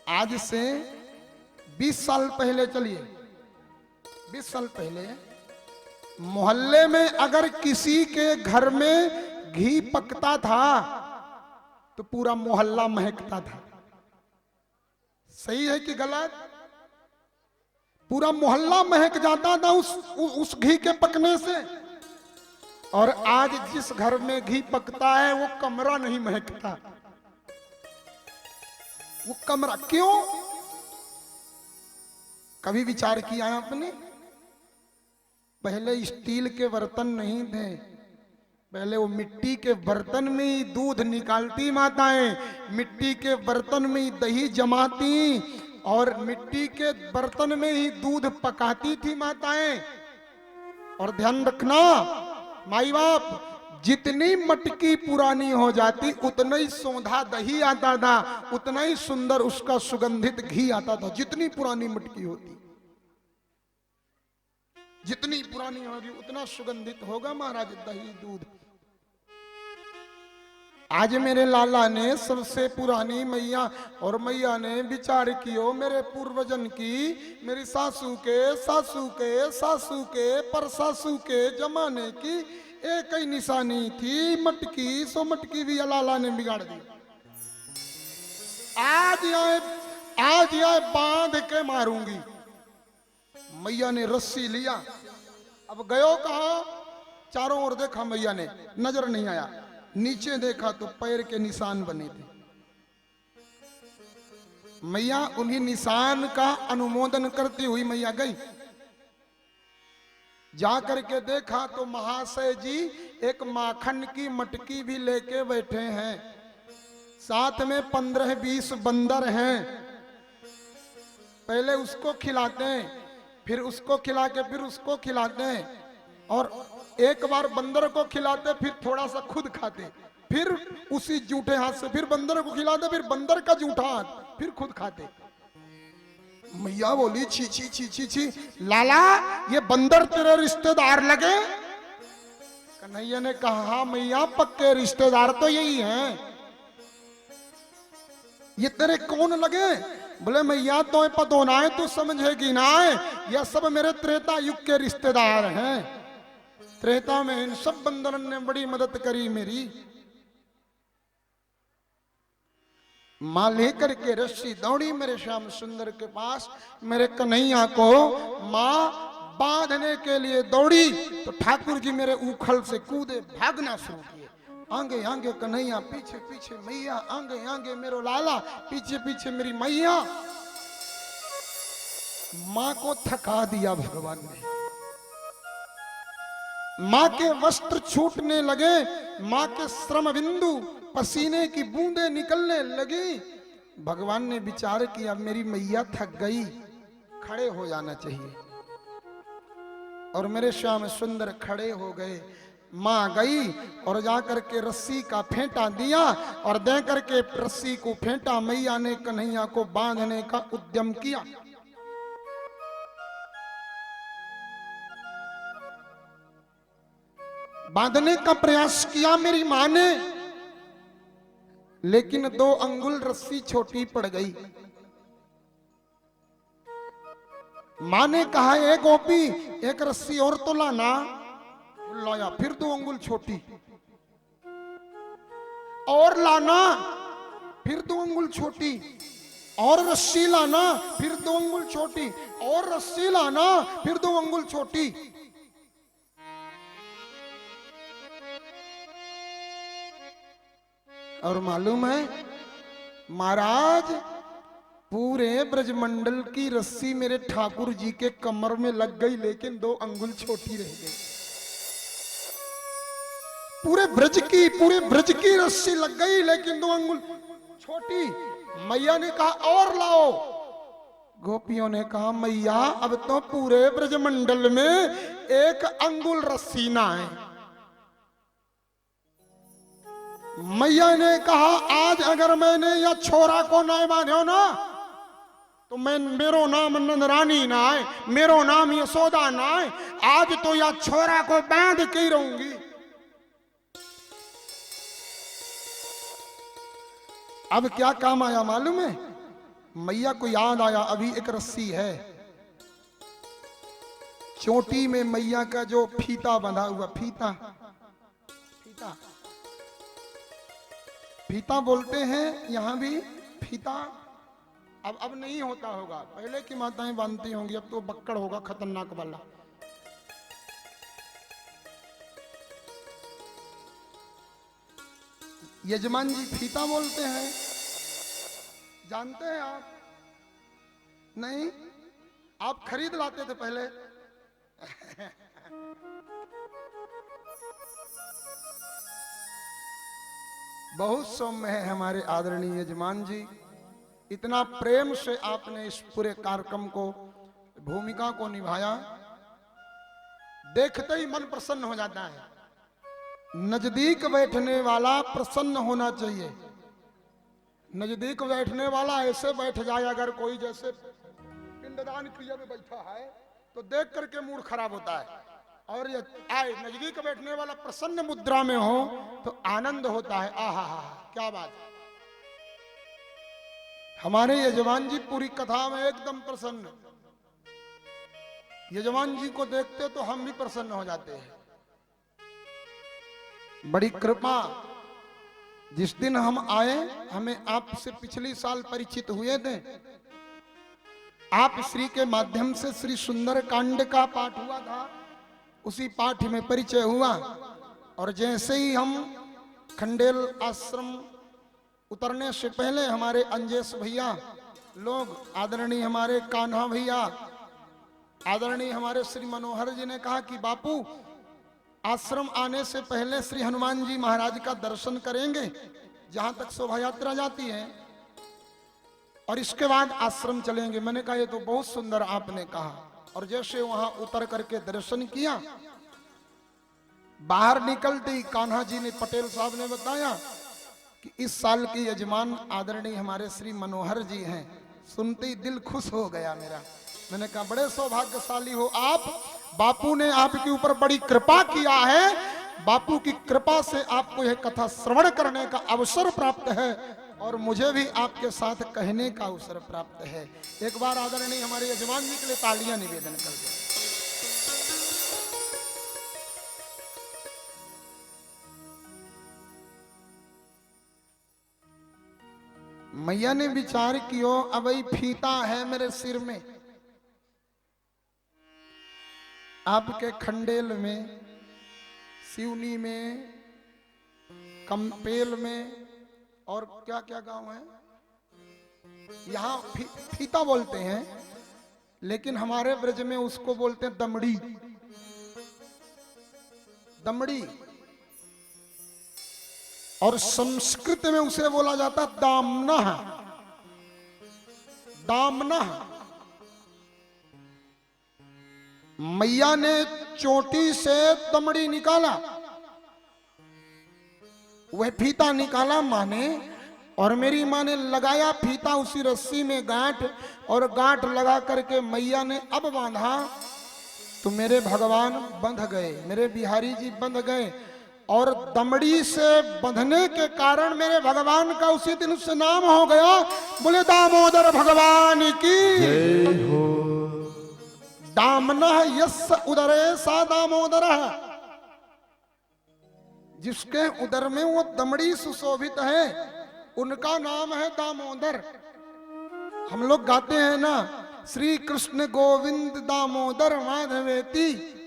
आज से 20 साल पहले, चलिए 20 साल पहले मोहल्ले में अगर किसी के घर में घी पकता था तो पूरा मोहल्ला महकता था। सही है कि गलत? पूरा मोहल्ला महक जाता था उस घी के पकने से। और आज जिस घर में घी पकता है वो कमरा नहीं महकता। वो कमरा क्यों? कभी विचार किया है आपने? पहले स्टील के बर्तन नहीं थे, पहले वो मिट्टी के बर्तन में ही दूध निकालती माताएं, मिट्टी के बर्तन में ही दही जमाती और मिट्टी के बर्तन में ही दूध पकाती थी माताएं। और ध्यान रखना माई बाप, जितनी मटकी पुरानी हो जाती उतना ही सौंधा दही आता था, उतना ही सुंदर उसका सुगंधित घी आता था। जितनी पुरानी मटकी होती, जितनी पुरानी होगी उतना सुगंधित होगा महाराज दही दूध। आज मेरे लाला ने सबसे पुरानी मैया, और मैया ने विचार कियो मेरे पूर्वजन की, मेरी सासू के सासू के सासू के पर सासू के जमाने की एक ही निशानी थी मटकी, सो मटकी भी लाला ने बिगाड़ दी। आज आए बांध के मारूंगी। मैया ने रस्सी लिया, अब गयो कहा? चारों ओर देखा मैया ने, नजर नहीं आया। नीचे देखा तो पैर के निशान बने थे। मैया उन्हीं निशान का अनुमोदन करती हुई मैया गई। जाकर के देखा तो महाशय जी एक माखन की मटकी भी लेके बैठे हैं, साथ में 15-20 बंदर हैं। पहले उसको खिलाते हैं, फिर उसको खिला के फिर उसको खिलाते हैं, और एक बार बंदर को खिलाते फिर थोड़ा सा खुद खाते, फिर उसी जूठे हाथ से फिर बंदर को खिलाते, फिर बंदर का जूठा हाथ फिर खुद खाते। मैया बोली छी छी छी छी छी, लाला ये बंदर तेरे रिश्तेदार लगे? कन्हैया ने कहा हाँ मैया पक्के रिश्तेदार तो यही हैं। ये तेरे कौन लगे? बोले मैया तो पता होना है, तू समझेगी ना है, यह सब मेरे त्रेता युग के रिश्तेदार हैं। त्रेता में इन सब बंदरन ने बड़ी मदद करी मेरी। मां लेकर के रस्सी दौड़ी मेरे श्याम सुंदर के पास, मेरे कन्हैया को मां बांधने के लिए दौड़ी तो ठाकुर जी मेरे उखल से कूदे, भागना शुरू किए। आगे आगे कन्हैया, पीछे पीछे मैया, आगे आगे मेरो लाला, पीछे पीछे मेरी मैया। मां को थका दिया भगवान ने। मां के वस्त्र छूटने लगे, मां के श्रम बिंदु पसीने की बूंदें निकलने लगी। भगवान ने विचार किया मेरी मैया थक गई, खड़े हो जाना चाहिए। और मेरे श्याम सुंदर खड़े हो गए। मां गई और जाकर के रस्सी का फेंटा दिया और दे करके रस्सी को फेंटा। मैया ने कन्हैया को बांधने का उद्यम किया। बांधने का प्रयास किया मेरी मां ने, लेकिन 2 अंगुल रस्सी छोटी पड़ गई। मां ने कहा, ए गोपी एक रस्सी और तो लाना। लाया, फिर 2 अंगुल छोटी। और लाना, फिर 2 अंगुल छोटी। और रस्सी लाना, फिर 2 अंगुल छोटी। और रस्सी लाना, फिर 2 अंगुल छोटी। और मालूम है महाराज, पूरे ब्रजमंडल की रस्सी मेरे ठाकुर जी के कमर में लग गई, लेकिन 2 अंगुल छोटी रह गई। पूरे ब्रज की रस्सी लग गई, लेकिन 2 अंगुल छोटी। मैया ने कहा और लाओ। गोपियों ने कहा, मैया अब तो पूरे ब्रजमंडल में 1 अंगुल रस्सी ना है। मैया ने कहा, आज अगर मैंने या छोरा को ना बांधो ना, तो मेरो नाम नंदरानी ना है, मेरो नाम यशोदा ना है। आज तो या छोरा को बांध के ही रहूंगी। अब क्या काम आया मालूम है? मैया को याद आया, अभी एक रस्सी है चोटी में, मैया का जो फीता बंधा हुआ, फीता फीता बोलते हैं यहां भी फीता। अब नहीं होता होगा, पहले की माताएं बांधती होंगी, अब तो बक्कड़ होगा खतरनाक वाला। यजमान जी फीता बोलते हैं, जानते हैं आप? नहीं, आप खरीद लाते थे पहले। बहुत सौम्य है हमारे आदरणीय यजमान जी। इतना प्रेम से आपने इस पूरे कार्यक्रम को, भूमिका को निभाया, देखते ही मन प्रसन्न हो जाता है। नजदीक बैठने वाला प्रसन्न होना चाहिए। नजदीक बैठने वाला ऐसे बैठ जाए, अगर कोई जैसे पिंडदान क्रिया में बैठा है तो देख करके मूड खराब होता है। और ये आए नजदीक बैठने वाला प्रसन्न मुद्रा में हो तो आनंद होता है। आहा हा, क्या बात है। हमारे यजमान जी पूरी कथा में एकदम प्रसन्न। यजमान जी को देखते तो हम भी प्रसन्न हो जाते हैं। बड़ी कृपा। जिस दिन हम आए, हमें आपसे पिछली साल परिचित हुए थे। आप श्री के माध्यम से श्री सुंदर कांड का पाठ हुआ था, उसी पाठ में परिचय हुआ। और जैसे ही हम खंडेल आश्रम उतरने से पहले हमारे अंजेश भैया लोग, आदरणीय हमारे कान्हा भैया, आदरणीय हमारे श्री मनोहर जी ने कहा कि बापू आश्रम आने से पहले श्री हनुमान जी महाराज का दर्शन करेंगे, जहां तक शोभा यात्रा जाती है, और इसके बाद आश्रम चलेंगे। मैंने कहा ये तो बहुत सुंदर आपने कहा। और जैसे वहां उतर करके दर्शन किया, बाहर निकलते ही कान्हा जी ने, पटेल साहब ने बताया कि इस साल के यजमान आदरणीय हमारे श्री मनोहर जी हैं। सुनते ही दिल खुश हो गया मेरा। मैंने कहा बड़े सौभाग्यशाली हो आप, बापू ने आपके ऊपर बड़ी कृपा किया है। बापू की कृपा से आपको यह कथा श्रवण करने का अवसर प्राप्त है, और मुझे भी आपके साथ कहने का अवसर प्राप्त है। एक बार आदरणीय हमारे यजमान जी के लिए तालियां निवेदन कर दो। मैया ने विचार कियो, अब ही फीता है मेरे सिर में, आपके खंडेल में, सिवनी में, कंपेल में, और क्या क्या गांव है यहां फीता बोलते हैं, लेकिन हमारे ब्रज में उसको बोलते हैं दमड़ी। दमड़ी, और संस्कृत में उसे बोला जाता दामना। दामना मैया ने चोटी से दमड़ी निकाला, वह फीता निकाला माँ ने, और मेरी माँ ने लगाया फीता उसी रस्सी में गांठ, और गांठ लगा करके मैया ने अब बांधा, तो मेरे भगवान बंध गए, मेरे बिहारी जी बंध गए। और दमड़ी से बंधने के कारण मेरे भगवान का उसी दिन उससे नाम हो गया, बोले दामोदर भगवान की जय हो। दामना यस्य उदरे सा दामोदर, जिसके उदर में वो दमड़ी सुशोभित है उनका नाम है दामोदर। हम लोग गाते हैं ना, श्री कृष्ण गोविंद दामोदर माधवेती।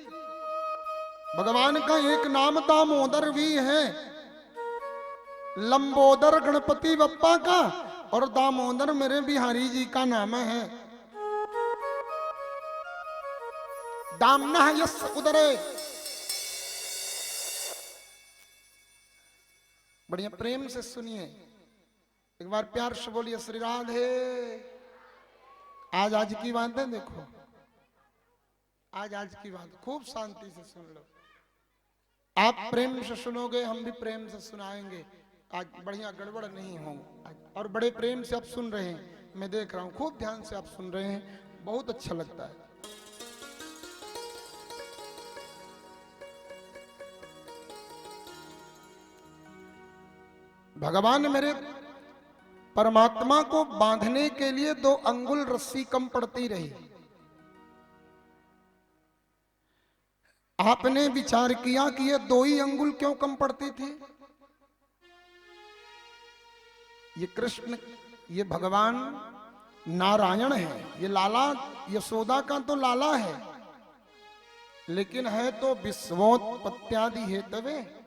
भगवान का एक नाम दामोदर भी है, लंबोदर गणपति बप्पा का, और दामोदर मेरे बिहारी जी का नाम है। दामना यस उदरे, बढ़िया प्रेम से सुनिए, एक बार प्यार से बोलिए श्री राधे। आज की बात है, देखो आज की बात खूब शांति से सुन लो। आप प्रेम से सुनोगे, हम भी प्रेम से सुनाएंगे। आज बढ़िया गड़बड़ नहीं हो, और बड़े प्रेम से आप सुन रहे हैं, मैं देख रहा हूं, खूब ध्यान से आप सुन रहे हैं, बहुत अच्छा लगता है। भगवान मेरे परमात्मा को बांधने के लिए 2 अंगुल रस्सी कम पड़ती रही। आपने विचार किया कि ये 2 ही अंगुल क्यों कम पड़ती थी? ये कृष्ण, ये भगवान नारायण है, ये लाला यशोदा का तो लाला है, लेकिन है तो विश्वोत्पत्त्यादि हेतवे।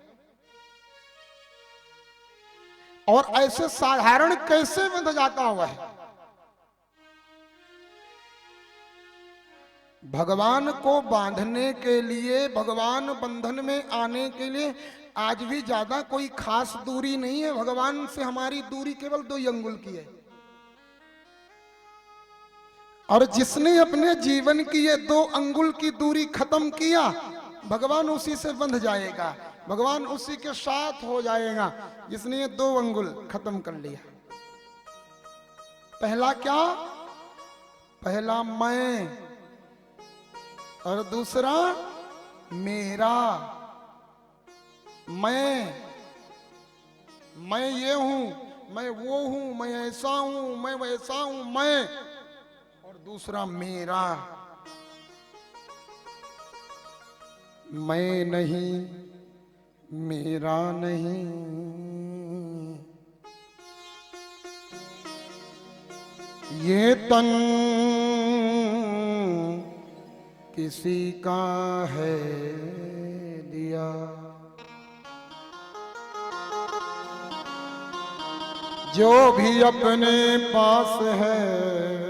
और ऐसे साधारण कैसे बंध जाता हुआ है? भगवान को बांधने के लिए, भगवान बंधन में आने के लिए आज भी ज्यादा कोई खास दूरी नहीं है। भगवान से हमारी दूरी केवल 2 अंगुल की है, और जिसने अपने जीवन की ये 2 अंगुल की दूरी खत्म किया, भगवान उसी से बंध जाएगा, भगवान उसी के साथ हो जाएगा, जिसने ये 2 अंगुल खत्म कर लिया। पहला क्या? पहला मैं, और दूसरा मेरा। मैं ये हूं, मैं वो हूं, मैं ऐसा हूं, मैं वैसा हूं, मैं, और दूसरा मेरा। मैं नहीं, मेरा नहीं, ये तन किसी का है दिया। जो भी अपने पास है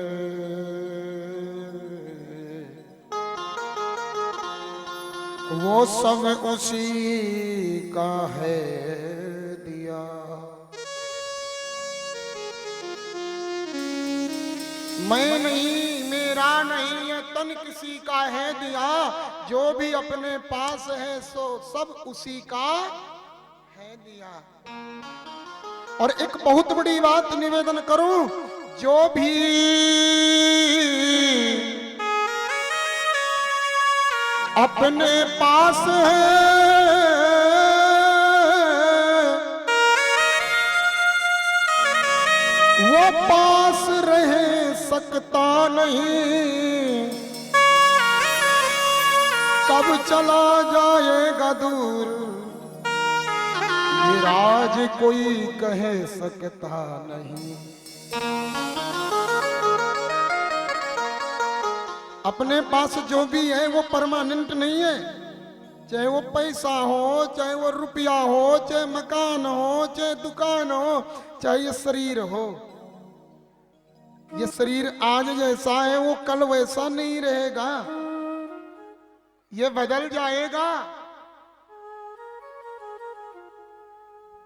वो सब उसी का है दिया। मैं नहीं, मेरा नहीं, ये तन किसी का है दिया। जो भी अपने पास है सो सब उसी का है दिया। और एक बहुत बड़ी बात निवेदन करूं, जो भी अपने पास है वो पास रह सकता नहीं। कब चला जाएगा दूर ये राज कोई कह सकता नहीं। अपने पास जो भी है वो परमानेंट नहीं है, चाहे वो पैसा हो, चाहे वो रुपया हो, चाहे मकान हो, चाहे दुकान हो, चाहे ये शरीर हो। ये शरीर आज जैसा है वो कल वैसा नहीं रहेगा, ये बदल जाएगा।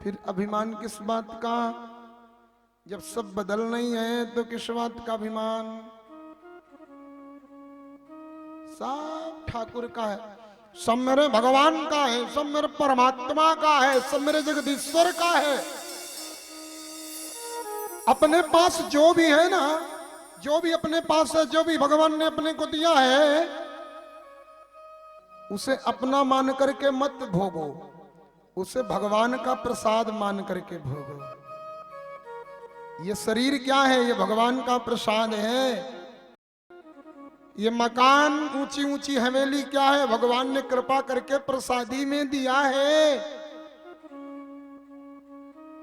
फिर अभिमान किस बात का? जब सब बदल नहीं है तो किस बात का अभिमान? सब ठाकुर का है, सब मेरे भगवान का है, सब मेरे परमात्मा का है, सब मेरे जगदीश्वर का है। अपने पास जो भी है ना, जो भी अपने पास है, जो भी भगवान ने अपने को दिया है, उसे अपना मान करके मत भोगो, उसे भगवान का प्रसाद मान करके भोगो। ये शरीर क्या है? ये भगवान का प्रसाद है। ये मकान, ऊंची ऊंची हवेली क्या है? भगवान ने कृपा करके प्रसादी में दिया है।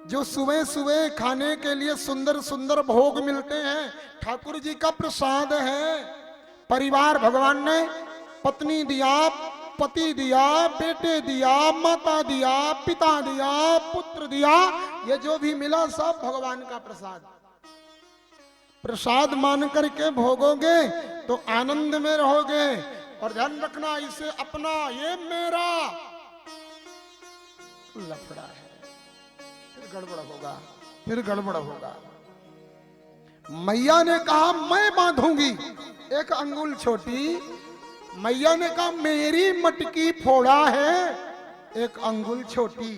जो सुबह सुबह खाने के लिए सुंदर सुंदर भोग मिलते हैं, ठाकुर जी का प्रसाद है। परिवार भगवान ने पत्नी दिया, पति दिया, बेटे दिया, माता दिया, पिता दिया, पुत्र दिया, ये जो भी मिला सब भगवान का प्रसाद। प्रसाद मान करके भोगोगे तो आनंद में रहोगे। और ध्यान रखना, इसे अपना, ये मेरा लफड़ा है, फिर गड़बड़ होगा, फिर गड़बड़ होगा। मैया ने कहा मैं बांधूंगी, एक अंगुल छोटी। मैया ने कहा मेरी मटकी फोड़ा है, एक अंगुल छोटी।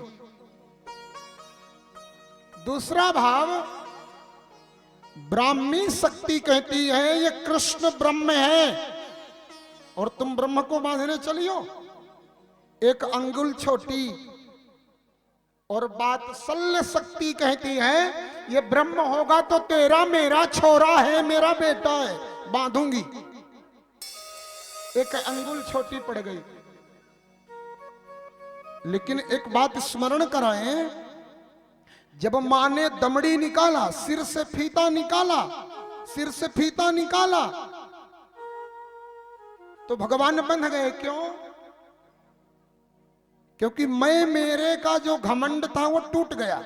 दूसरा भाव, ब्राह्मी शक्ति कहती है ये कृष्ण ब्रह्म है और तुम ब्रह्म को बांधने चलियो, एक अंगुल छोटी। और वात्सल्य शक्ति कहती है ये ब्रह्म होगा तो तेरा मेरा छोरा है, मेरा बेटा है, बांधूंगी। एक अंगुल छोटी पड़ गई। लेकिन एक बात स्मरण कराएं, जब मां ने दमड़ी निकाला, सिर से फीता निकाला, सिर से फीता निकाला, तो भगवान बंध गए। क्यों? क्योंकि मैं मेरे का जो घमंड था वो टूट गया।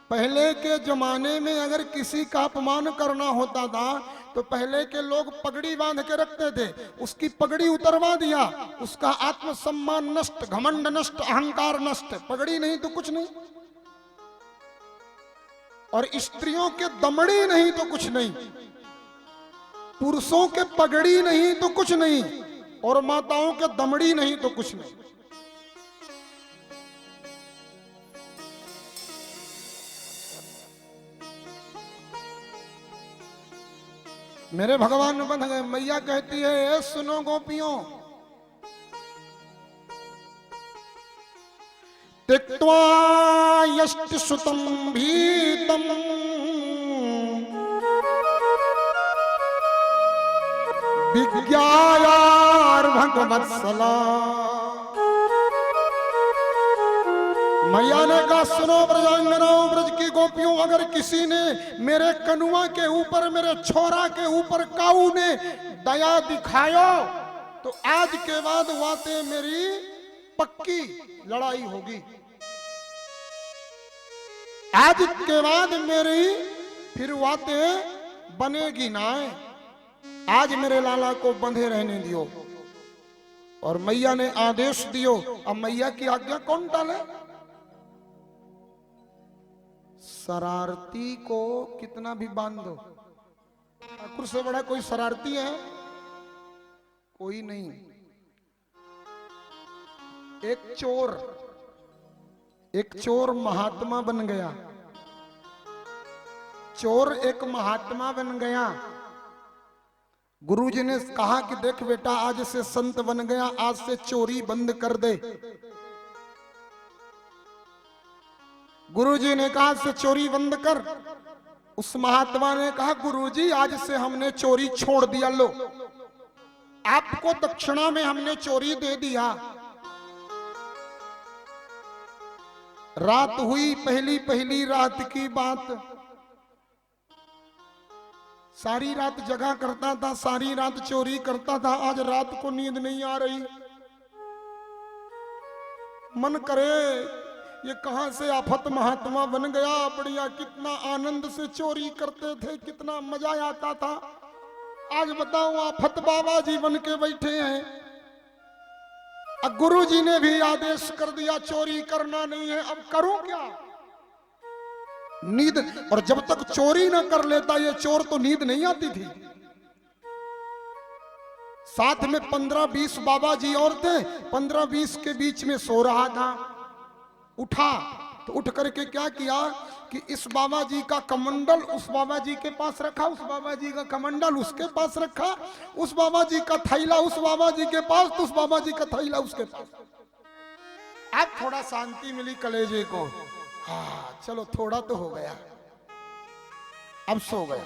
पहले के जमाने में अगर किसी का अपमान करना होता था तो पहले के लोग पगड़ी बांध के रखते थे, उसकी पगड़ी उतरवा दिया, उसका आत्मसम्मान नष्ट, घमंड नष्ट, अहंकार नष्ट। पगड़ी नहीं तो कुछ नहीं। और स्त्रियों के दमड़ी नहीं तो कुछ नहीं, पुरुषों के पगड़ी नहीं तो कुछ नहीं, और माताओं के दमड़ी नहीं तो कुछ नहीं। मेरे भगवान बंध गए। मैया कहती है ए सुनो गोपियों, त्यक्त्वा यष्ट सुतम भीतम विज्ञायार भगवत्सला। मैया ने कहा सुनो ब्रजांगनाओं, ब्रज की गोपियों, अगर किसी ने मेरे कनुआ के ऊपर, मेरे छोरा के ऊपर काऊ ने दया दिखायो तो आज के बाद वाते मेरी पक्की लड़ाई होगी। आज के बाद मेरी फिर वाते बनेगी ना। आज मेरे लाला को बंधे रहने दियो। और मैया ने आदेश दियो। अब मैया की आज्ञा कौन टाले? शरारती को कितना भी बांध दो, ठाकुर से बड़ा कोई शरारती है? कोई नहीं। एक चोर महात्मा बन गया। चोर एक महात्मा बन गया। गुरुजी ने कहा कि देख बेटा, आज से संत बन गया, आज से चोरी बंद कर दे। गुरुजी ने कहा से चोरी बंद कर। उस महात्मा ने कहा गुरुजी आज से हमने चोरी छोड़ दिया, लो आपको दक्षिणा में हमने चोरी दे दिया। रात हुई, पहली रात की बात। सारी रात जगा करता था, सारी रात चोरी करता था। आज रात को नींद नहीं आ रही। मन करे ये कहां से आफत महात्मा बन गया। बढ़िया, कितना आनंद से चोरी करते थे, कितना मजा आता था। आज बताओ आफत बाबा जी बन के बैठे हैं। अब गुरु जी ने भी आदेश कर दिया चोरी करना नहीं है। अब करूं क्या? नींद, और जब तक चोरी न कर लेता ये चोर तो नींद नहीं आती थी। साथ में 15-20 बाबा जी और थे। 15-20 के बीच में सो रहा था। उठा तो उठ करके क्या किया कि इस बाबा जी का कमंडल उस बाबा जी के पास रखा, उस बाबा जी का कमंडल उसके पास रखा, उस बाबा जी का थैला उस बाबा जी के पास, तो उस बाबा जी का थैला उसके पास। अब थोड़ा शांति मिली कलेजे को। हाँ चलो थोड़ा तो हो गया। अब सो गया।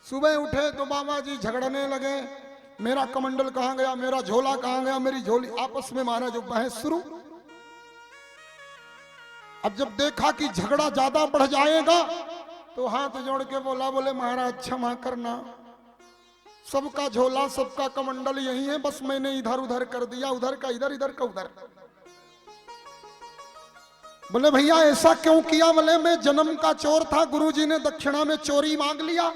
सुबह उठे तो बाबा जी झगड़ने लगे, मेरा कमंडल कहां गया, मेरा झोला कहां गया, मेरी झोली। आपस में महाराज बहस शुरू। अब जब देखा कि झगड़ा ज्यादा बढ़ जाएगा तो हाथ जोड़ के बोला, बोले महाराज क्षमा करना, सबका झोला सबका कमंडल यही है, बस मैंने इधर उधर कर दिया, उधर का इधर इधर का उधर। बोले भैया ऐसा क्यों किया? बोले मैं जन्म का चोर था, गुरुजी ने दक्षिणा में चोरी मांग लिया,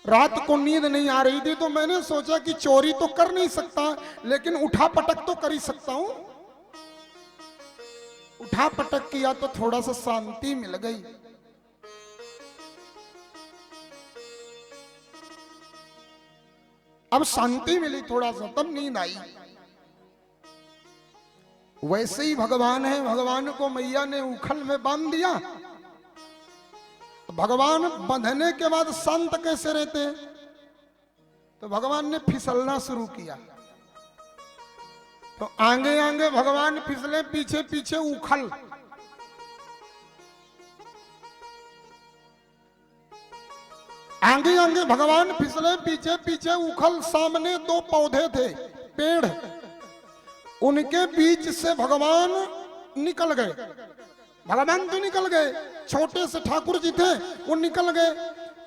रात को नींद नहीं आ रही थी तो मैंने सोचा कि चोरी तो कर नहीं सकता लेकिन उठा पटक तो कर ही सकता हूं। उठा पटक किया तो थोड़ा सा शांति मिल गई। अब शांति मिली थोड़ा सा, तब नींद आई। वैसे ही भगवान है, भगवान को मैया ने उखल में बांध दिया। भगवान बंधने के बाद शांत कैसे रहते हैं? तो भगवान ने फिसलना शुरू किया। तो आगे आगे भगवान फिसले, पीछे पीछे उखल। आगे आगे भगवान फिसले, पीछे पीछे उखल। सामने दो पौधे थे, पेड़, उनके बीच से भगवान निकल गए। भगवान तो निकल गए, छोटे से ठाकुर जी थे वो निकल गए।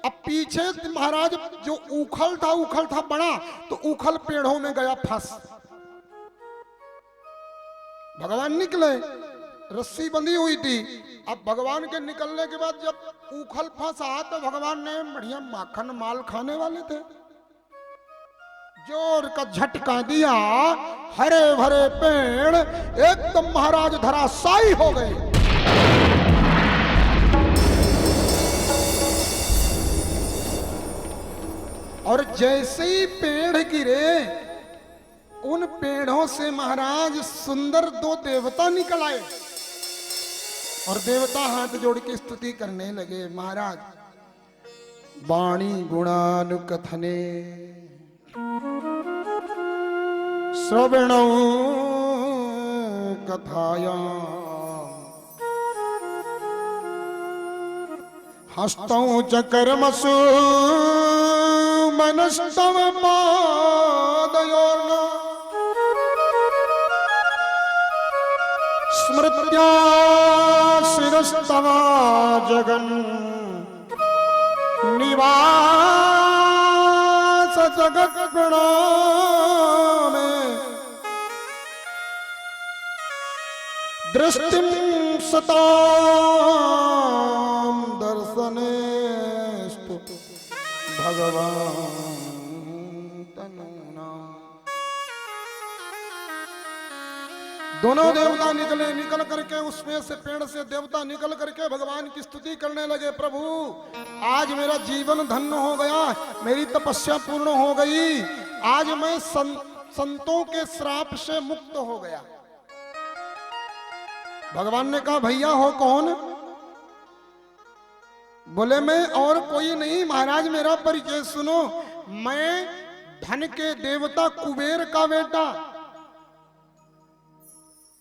अब पीछे महाराज जो उखल था बड़ा, तो उखल पेड़ों में गया फंस। भगवान निकले, रस्सी बंधी हुई थी। अब भगवान के निकलने के बाद जब उखल फंसा तो भगवान ने बढ़िया माखन माल खाने वाले थे, जोर का झटका दिया, हरे भरे पेड़ एकदम महाराज धराशायी हो गए। और जैसे ही पेड़ गिरे, उन पेड़ों से महाराज सुंदर दो देवता निकल आए और देवता हाथ जोड़ के स्तुति करने लगे। महाराज वाणी गुणानुकथने श्रवणौ कथायां हस्तौ च कर्मसु मनस्तव पादयोर्न स्मृत्या शिरस्तव जगन् निवास जगत् प्रणामे दृष्टिं सतां दर्शनेस्तु भगवान् तनूना। दोनों देवता निकले, निकल करके उसमें से पेड़ से देवता निकल करके भगवान की स्तुति करने लगे। प्रभु आज मेरा जीवन धन्य हो गया, मेरी तपस्या पूर्ण हो गई, आज मैं संतों के श्राप से मुक्त हो गया। भगवान ने कहा भैया हो कौन? बोले मैं और कोई नहीं महाराज, मेरा परिचय सुनो, मैं धन के देवता कुबेर का बेटा।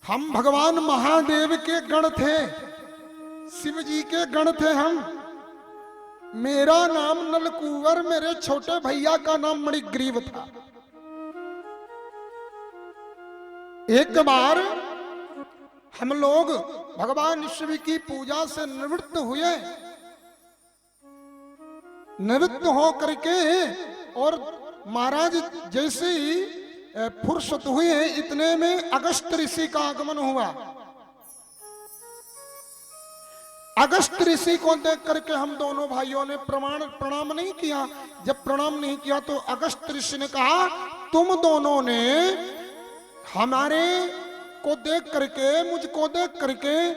हम भगवान महादेव के गण थे, शिव जी के गण थे हम। मेरा नाम नलकुवर, मेरे छोटे भैया का नाम मणिग्रीव था। एक बार हम लोग भगवान शिव की पूजा से निवृत्त हुए, निवृत्त हो करके और महाराज जैसे ही फुर्सत हुए इतने में अगस्त ऋषि का आगमन हुआ। अगस्त ऋषि को देख करके हम दोनों भाइयों ने प्रणाम नहीं किया। जब प्रणाम नहीं किया तो अगस्त ऋषि ने कहा तुम दोनों ने हमारे को देख करके, मुझको देख करके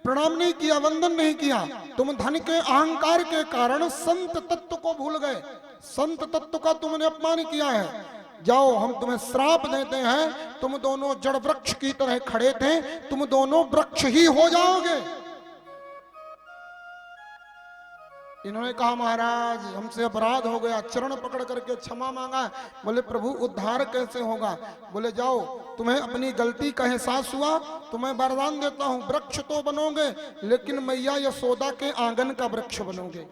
प्रणाम नहीं किया, वंदन नहीं किया। तुम धन के अहंकार के कारण संत तत्व को भूल गए, संत तत्व का तुमने अपमान किया है। जाओ, हम तुम्हें श्राप देते हैं, तुम दोनों जड़ वृक्ष की तरह खड़े थे, तुम दोनों वृक्ष ही हो जाओगे। इन्होंने कहा महाराज हमसे अपराध हो गया, चरण पकड़ करके क्षमा मांगा। बोले प्रभु उद्धार कैसे होगा? बोले जाओ, तुम्हें अपनी गलती का एहसास हुआ, तुम्हें वरदान देता हूं, वृक्ष तो बनोगे लेकिन मैया यशोदा के आंगन का वृक्ष बनोगे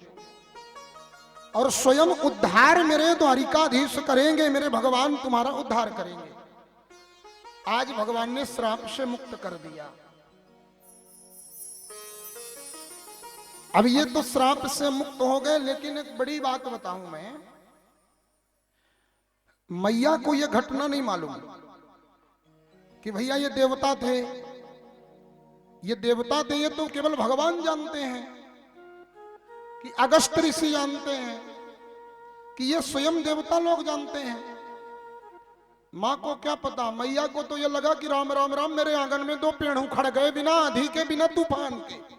और स्वयं उद्धार मेरे द्वारिकाधीश करेंगे, मेरे भगवान तुम्हारा उद्धार करेंगे। आज भगवान ने श्राप से मुक्त कर दिया। अब ये तो श्राप से मुक्त हो गए, लेकिन एक बड़ी बात बताऊं मैं, मैया को यह घटना नहीं मालूम कि भैया ये देवता थे, ये देवता थे, ये तो केवल भगवान जानते हैं, कि अगस्त ऋषि जानते हैं, कि ये स्वयं देवता लोग जानते हैं। माँ को क्या पता, मैया को तो ये लगा कि राम राम राम, मेरे आंगन में दो पेड़ उखड़ गए बिना आंधी के, बिना तूफान के।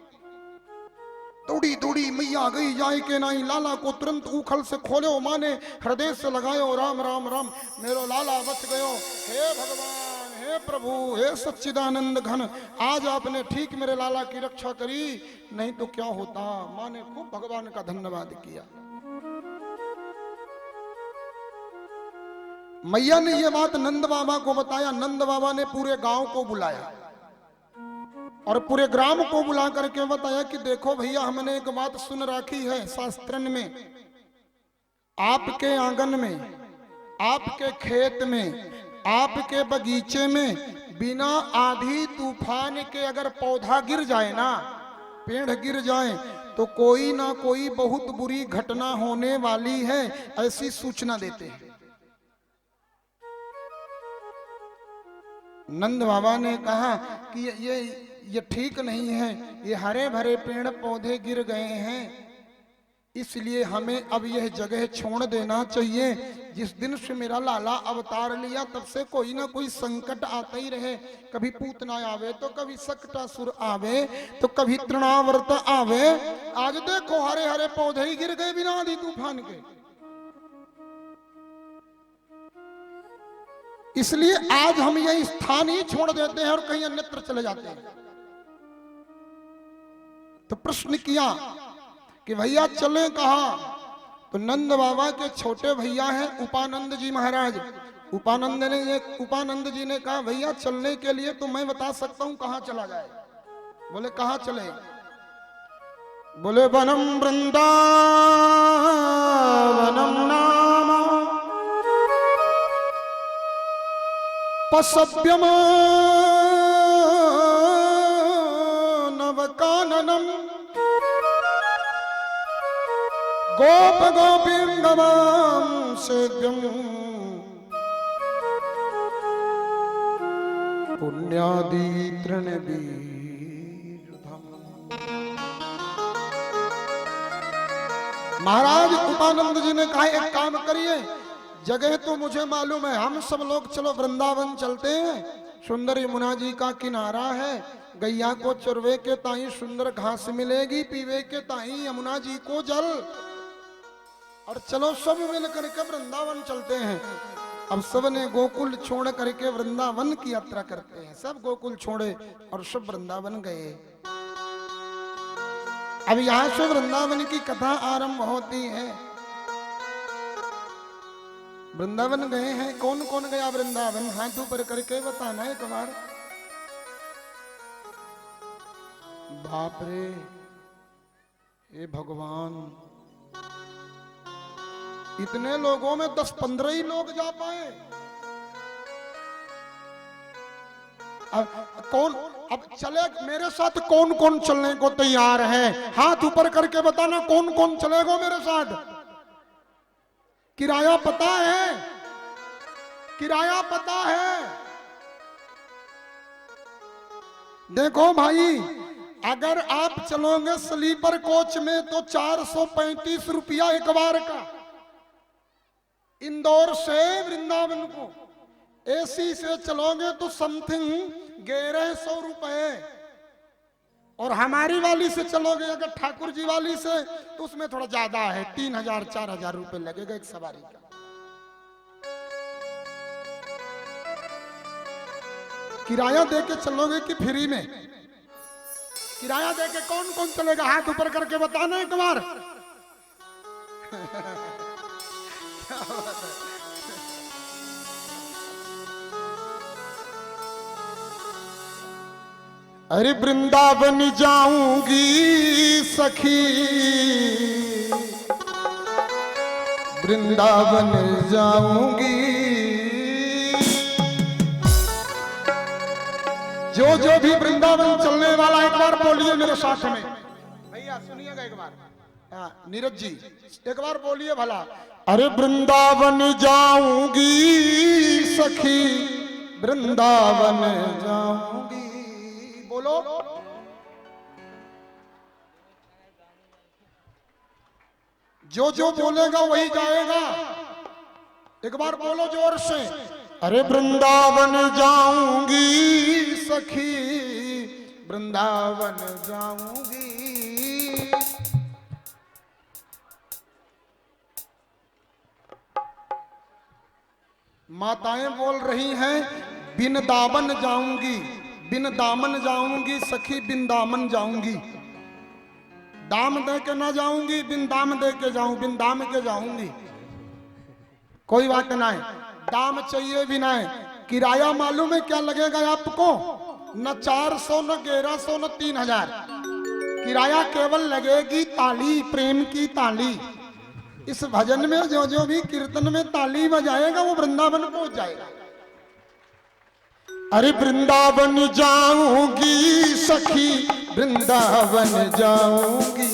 दौड़ी दौड़ी मैया गई, जाए के नहीं, लाला को तुरंत उखल से खोलो, माँ ने हृदय से लगायो, राम राम राम, मेरो लाला बच गयो। हे भगवान, हे प्रभु, हे सच्चिदानंद घन, आज आपने ठीक मेरे लाला की रक्षा करी, नहीं तो क्या होता। माँ ने खूब भगवान का धन्यवाद किया। मैया ने यह बात नंद बाबा को बताया। नंद बाबा ने पूरे गांव को बुलाया और पूरे ग्राम को बुला करके बताया कि देखो भैया, हमने एक बात सुन रखी है शास्त्रन में, आपके आंगन में, आपके खेत में, आपके बगीचे में बिना आंधी तूफान के अगर पौधा गिर जाए ना, पेड़ गिर जाए, तो कोई ना कोई बहुत बुरी घटना होने वाली है, ऐसी सूचना देते हैं। नंद बाबा ने कहा कि ये ठीक नहीं है, ये हरे भरे पेड़ पौधे गिर गए हैं, इसलिए हमें अब यह जगह छोड़ देना चाहिए। जिस दिन से मेरा लाला अवतार लिया, तब से कोई ना कोई संकट आता ही रहे, कभी पूतना आवे तो कभी सकटासुर आवे तो कभी तृणावर्त आवे। आज देखो हरे हरे पौधे ही गिर गए बिना आंधी तूफान के। इसलिए आज हम यह स्थान ही छोड़ देते हैं और कहीं अन्यत्र चले जाते हैं। तो प्रश्न किया कि भैया चले कहां? तो नंद बाबा के छोटे भैया हैं उपानंद जी महाराज। उपानंद जी ने कहा भैया चलने के लिए तो मैं बता सकता हूं कहां चला जाए। बोले कहां चले? बोले वनम वृंदावनम नाम पसव्यम नवकाननम गोप गोपींगमां सेव्यम पुण्यादि तृणवीरधम। महाराज उपानंद जी ने कहा एक काम करिए, जगह तो मुझे मालूम है, हम सब लोग चलो वृंदावन चलते हैं। सुंदर यमुना जी का किनारा है, गैया को चरवे के ताई सुंदर घास मिलेगी, पीवे के ताई यमुना जी को जल, और चलो सब मिल करके वृंदावन चलते हैं। अब सब ने गोकुल छोड़ करके वृंदावन की यात्रा करते हैं। सब गोकुल छोड़े और सब वृंदावन गए। अब यहां से वृंदावन की कथा आरंभ होती है। वृंदावन गए हैं, कौन कौन गया वृंदावन? हाथ ऊपर करके बताना एक बार। बाप रे, हे भगवान, इतने लोगों में 10-15 ही लोग जा पाए। अब चले मेरे साथ कौन कौन चलने को तैयार है? हाथ ऊपर करके बताना कौन कौन चलेगा मेरे साथ। किराया पता है? किराया पता है? देखो भाई, अगर आप चलोगे स्लीपर कोच में तो 435 रुपया एक बार का, इंदौर से वृंदावन को। एसी से चलोगे तो समथिंग 1100 रुपए, और हमारी वाली से चलोगे अगर ठाकुर जी वाली से तो उसमें थोड़ा ज्यादा है, 3000 4000 रुपए लगेगा एक सवारी का। किराया दे के चलोगे कि फ्री में? किराया दे के कौन कौन चलेगा? हाथ ऊपर करके बताना एक बार। क्या बात है? अरे वृंदावन जाऊंगी सखी, वृंदावन जाऊंगी, जो भी वृंदावन चलने वाला एक बार बोलिए मेरे साथ में। भैया सुनिएगा एक बार, हाँ नीरज जी एक बार बोलिए भला। अरे वृंदावन जाऊंगी सखी, वृंदावन जाऊंगी, बोलो। जो बोलेगा वही जाएगा, एक बार बोलो जोर से। अरे वृंदावन जाऊंगी सखी, वृंदावन जाऊंगी। माताएं बोल रही हैं बिनदामन जाऊंगी, बिन दामन जाऊंगी सखी, बिन दामन जाऊंगी। दाम दे के ना जाऊंगी, बिन दाम दे के जाऊं, बिन दाम के जाऊंगी। कोई बात ना है, दाम चाहिए भी ना है। किराया मालूम है क्या लगेगा आपको? न 400 न 1100 न 3000। किराया केवल लगेगी ताली, प्रेम की ताली। इस भजन में जो भी कीर्तन में ताली बजाएगा वो वृंदावन पहुंच जाएगा। अरे वृंदावन जाऊंगी सखी, वृंदावन जाऊंगी,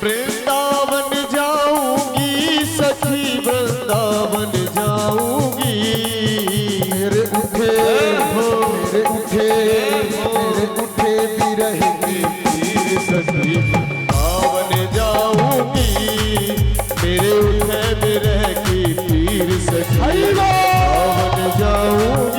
वृंदावन जाऊंगी सखी, वृंदावन जाऊंगी। मेरे उठे मेरे उठे मेरे उठे भी रहेगी सखी, वृंदावन जाऊंगी, मेरे उठे बिरह की पीर सखी, वृंदावन जाऊंगी।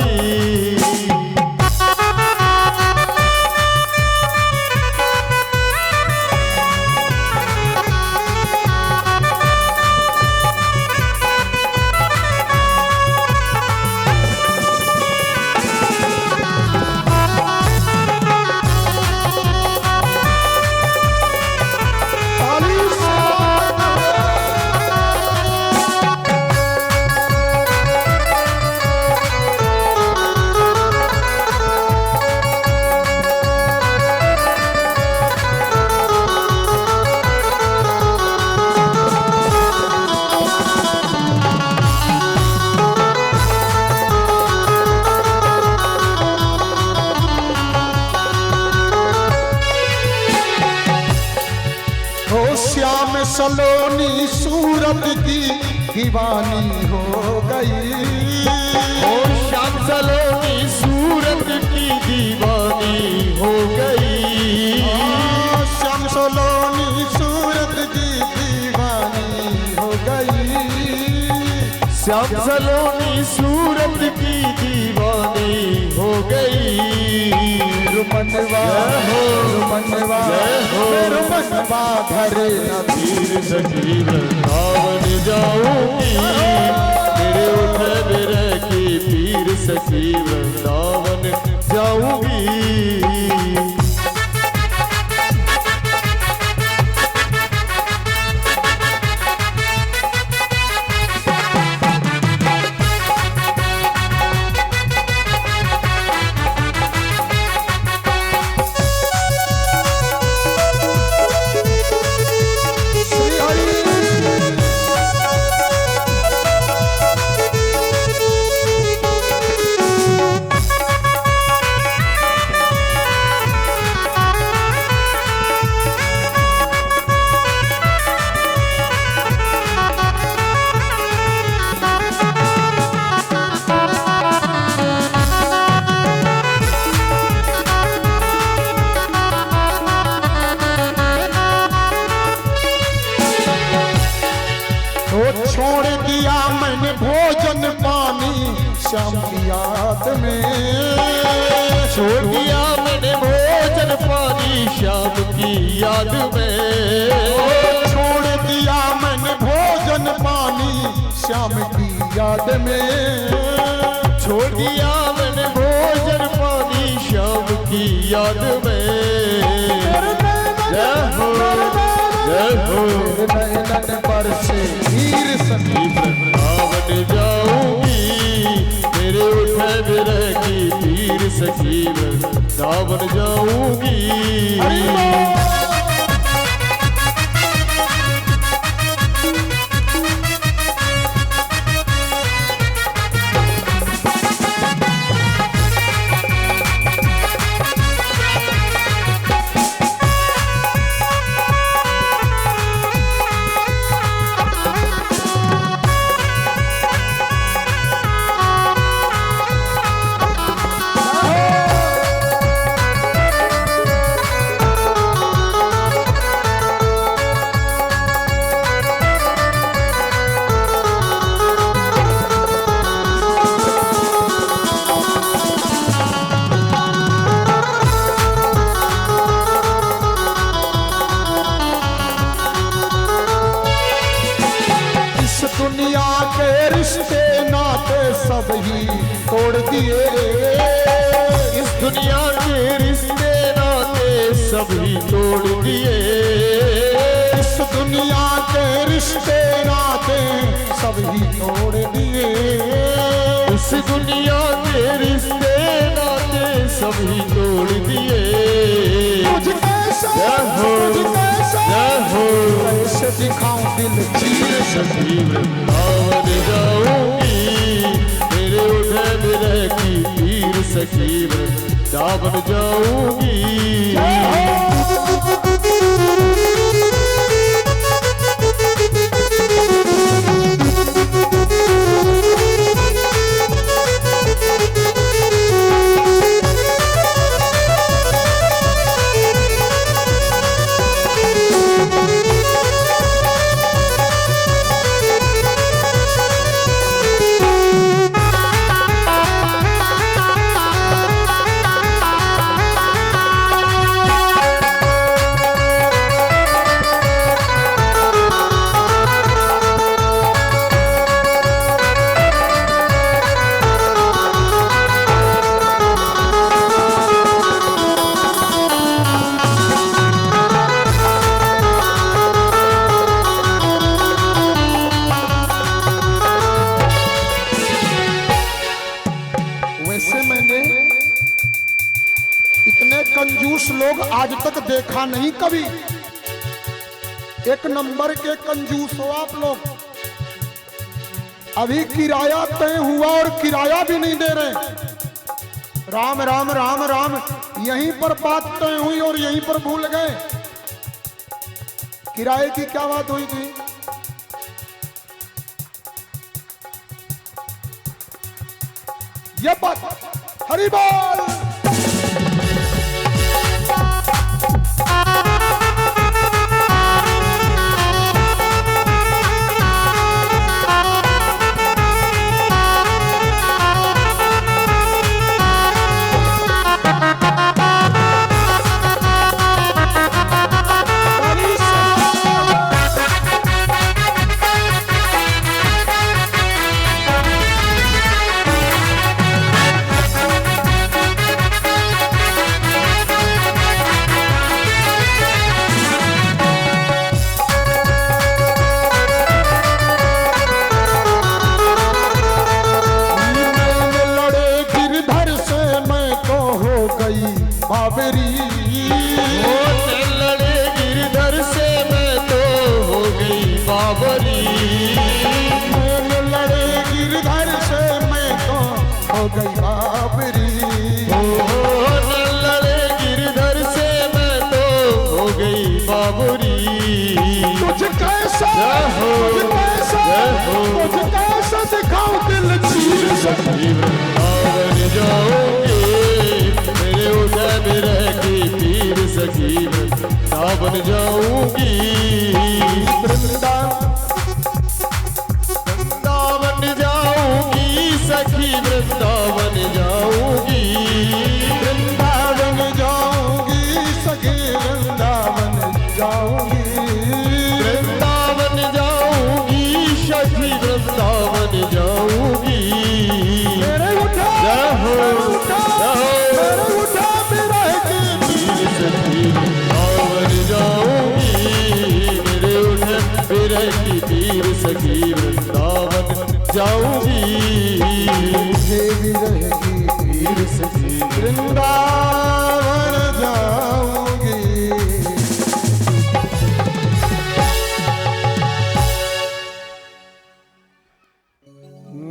सलोनी सूरत की दीवानी हो गई, ओ श्याम सलोनी सूरत की दीवानी हो गई। श्याम सलोनी सूरत की दीवानी हो गई, श्याम सलोनी सूरत की दीवानी हो गई। रुमनवा हो रुमनवा रुमनवा धरे पीर सखी, वृंदावन जाऊंगी, मेरे उठे बिरह की पीर सखी, वृंदावन जाऊंगी। श्याम की याद में। छोड़ दिया मैंने भोजन पानी श्याम की याद में। जय हो जय हो। नयन पर से हीर सखी वृंदावन जाऊंगी, मेरे उठे विरह की पीर सखी वृंदावन जाऊंगी। दुनिया के रिश्ते नाते सब ही तोड़ दिए। इस दुनिया के रिश्ते नाते सभी तोड़ दिए। इस दुनिया के रिश्ते नाते सब ही तोड़ दिए। इस दुनिया के रिश्ते नाते सभी तोड़ दिए। तुझ कैसा कैसे दिखाऊं दिल चीर सखी वृंदावन जाऊंगी, मेरे उठे विरह की पीर सखी वृंदावन जाऊंगी। इतने कंजूस लोग आज तक देखा नहीं कभी। एक नंबर के कंजूस हो आप लोग। अभी किराया तय हुआ और किराया भी नहीं दे रहे। राम राम राम राम, यहीं पर बात तय हुई और यहीं पर भूल गए। किराए की क्या बात हुई थी? ये बात हरि बोल। बाबरी लड़े गिरधर से मैं तो हो गई बाबरी। लड़े गिरधर से मैं तो हो गई बाबरी। लड़े गिरधर से मैं तो हो गई बाबरी। तुझ कैसा दिखाऊं दिल चीर सखी वृंदावन जाऊंगे, मेरे उदय विरह की पीर सखी वृंदावन जाऊंगी। वृंदावन जाऊंगी सखी वृंदावन जाऊंगी। वृंदावन जाऊंगी सखी वृंदावन जाऊंगी। वृंदावन जाऊंगी सखी वृंदावन जाऊंगी मुझे भी रहेगी पीर सखी वृंदावन जाऊंगी।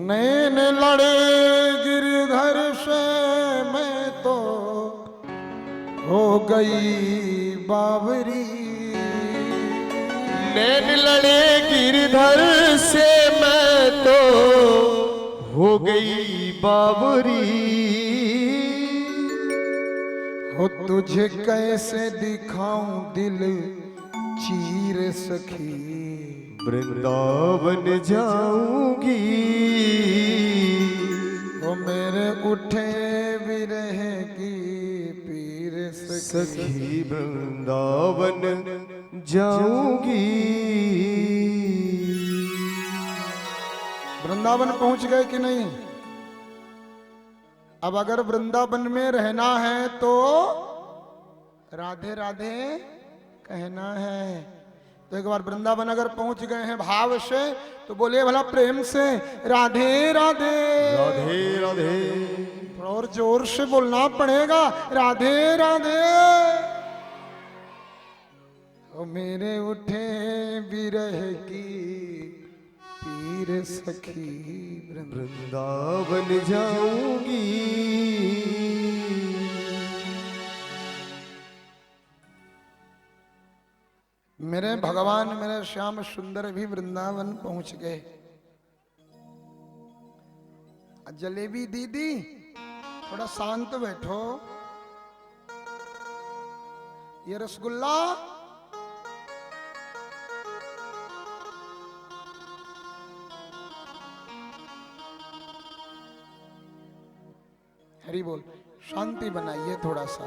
नैन लड़े गिरधर से मैं तो हो गई बावरी। नैन लड़े गिरधर से मैं तो हो गई बावरी। हो तुझे कैसे दिखाऊं दिल चीर सखी। वृंदावन जाऊंगी वो मेरे उठे भी रहेगी पीर सखी। सखी वृंदावन जाऊंगी। वृंदावन पहुंच गए कि नहीं? अब अगर वृंदावन में रहना है तो राधे राधे कहना है। तो एक बार वृंदावन अगर पहुंच गए हैं भाव से तो बोले भला प्रेम से राधे राधे। राधे राधे थोड़ा और जोर से बोलना पड़ेगा राधे राधे। ओ मेरे उठे बिरह की पीर सखी वृंदावन जाऊंगी। मेरे भगवान मेरे श्याम सुंदर भी वृंदावन पहुंच गए। जलेबी दीदी थोड़ा शांत बैठो। ये रसगुल्ला हरी बोल। शांति बनाइए थोड़ा सा।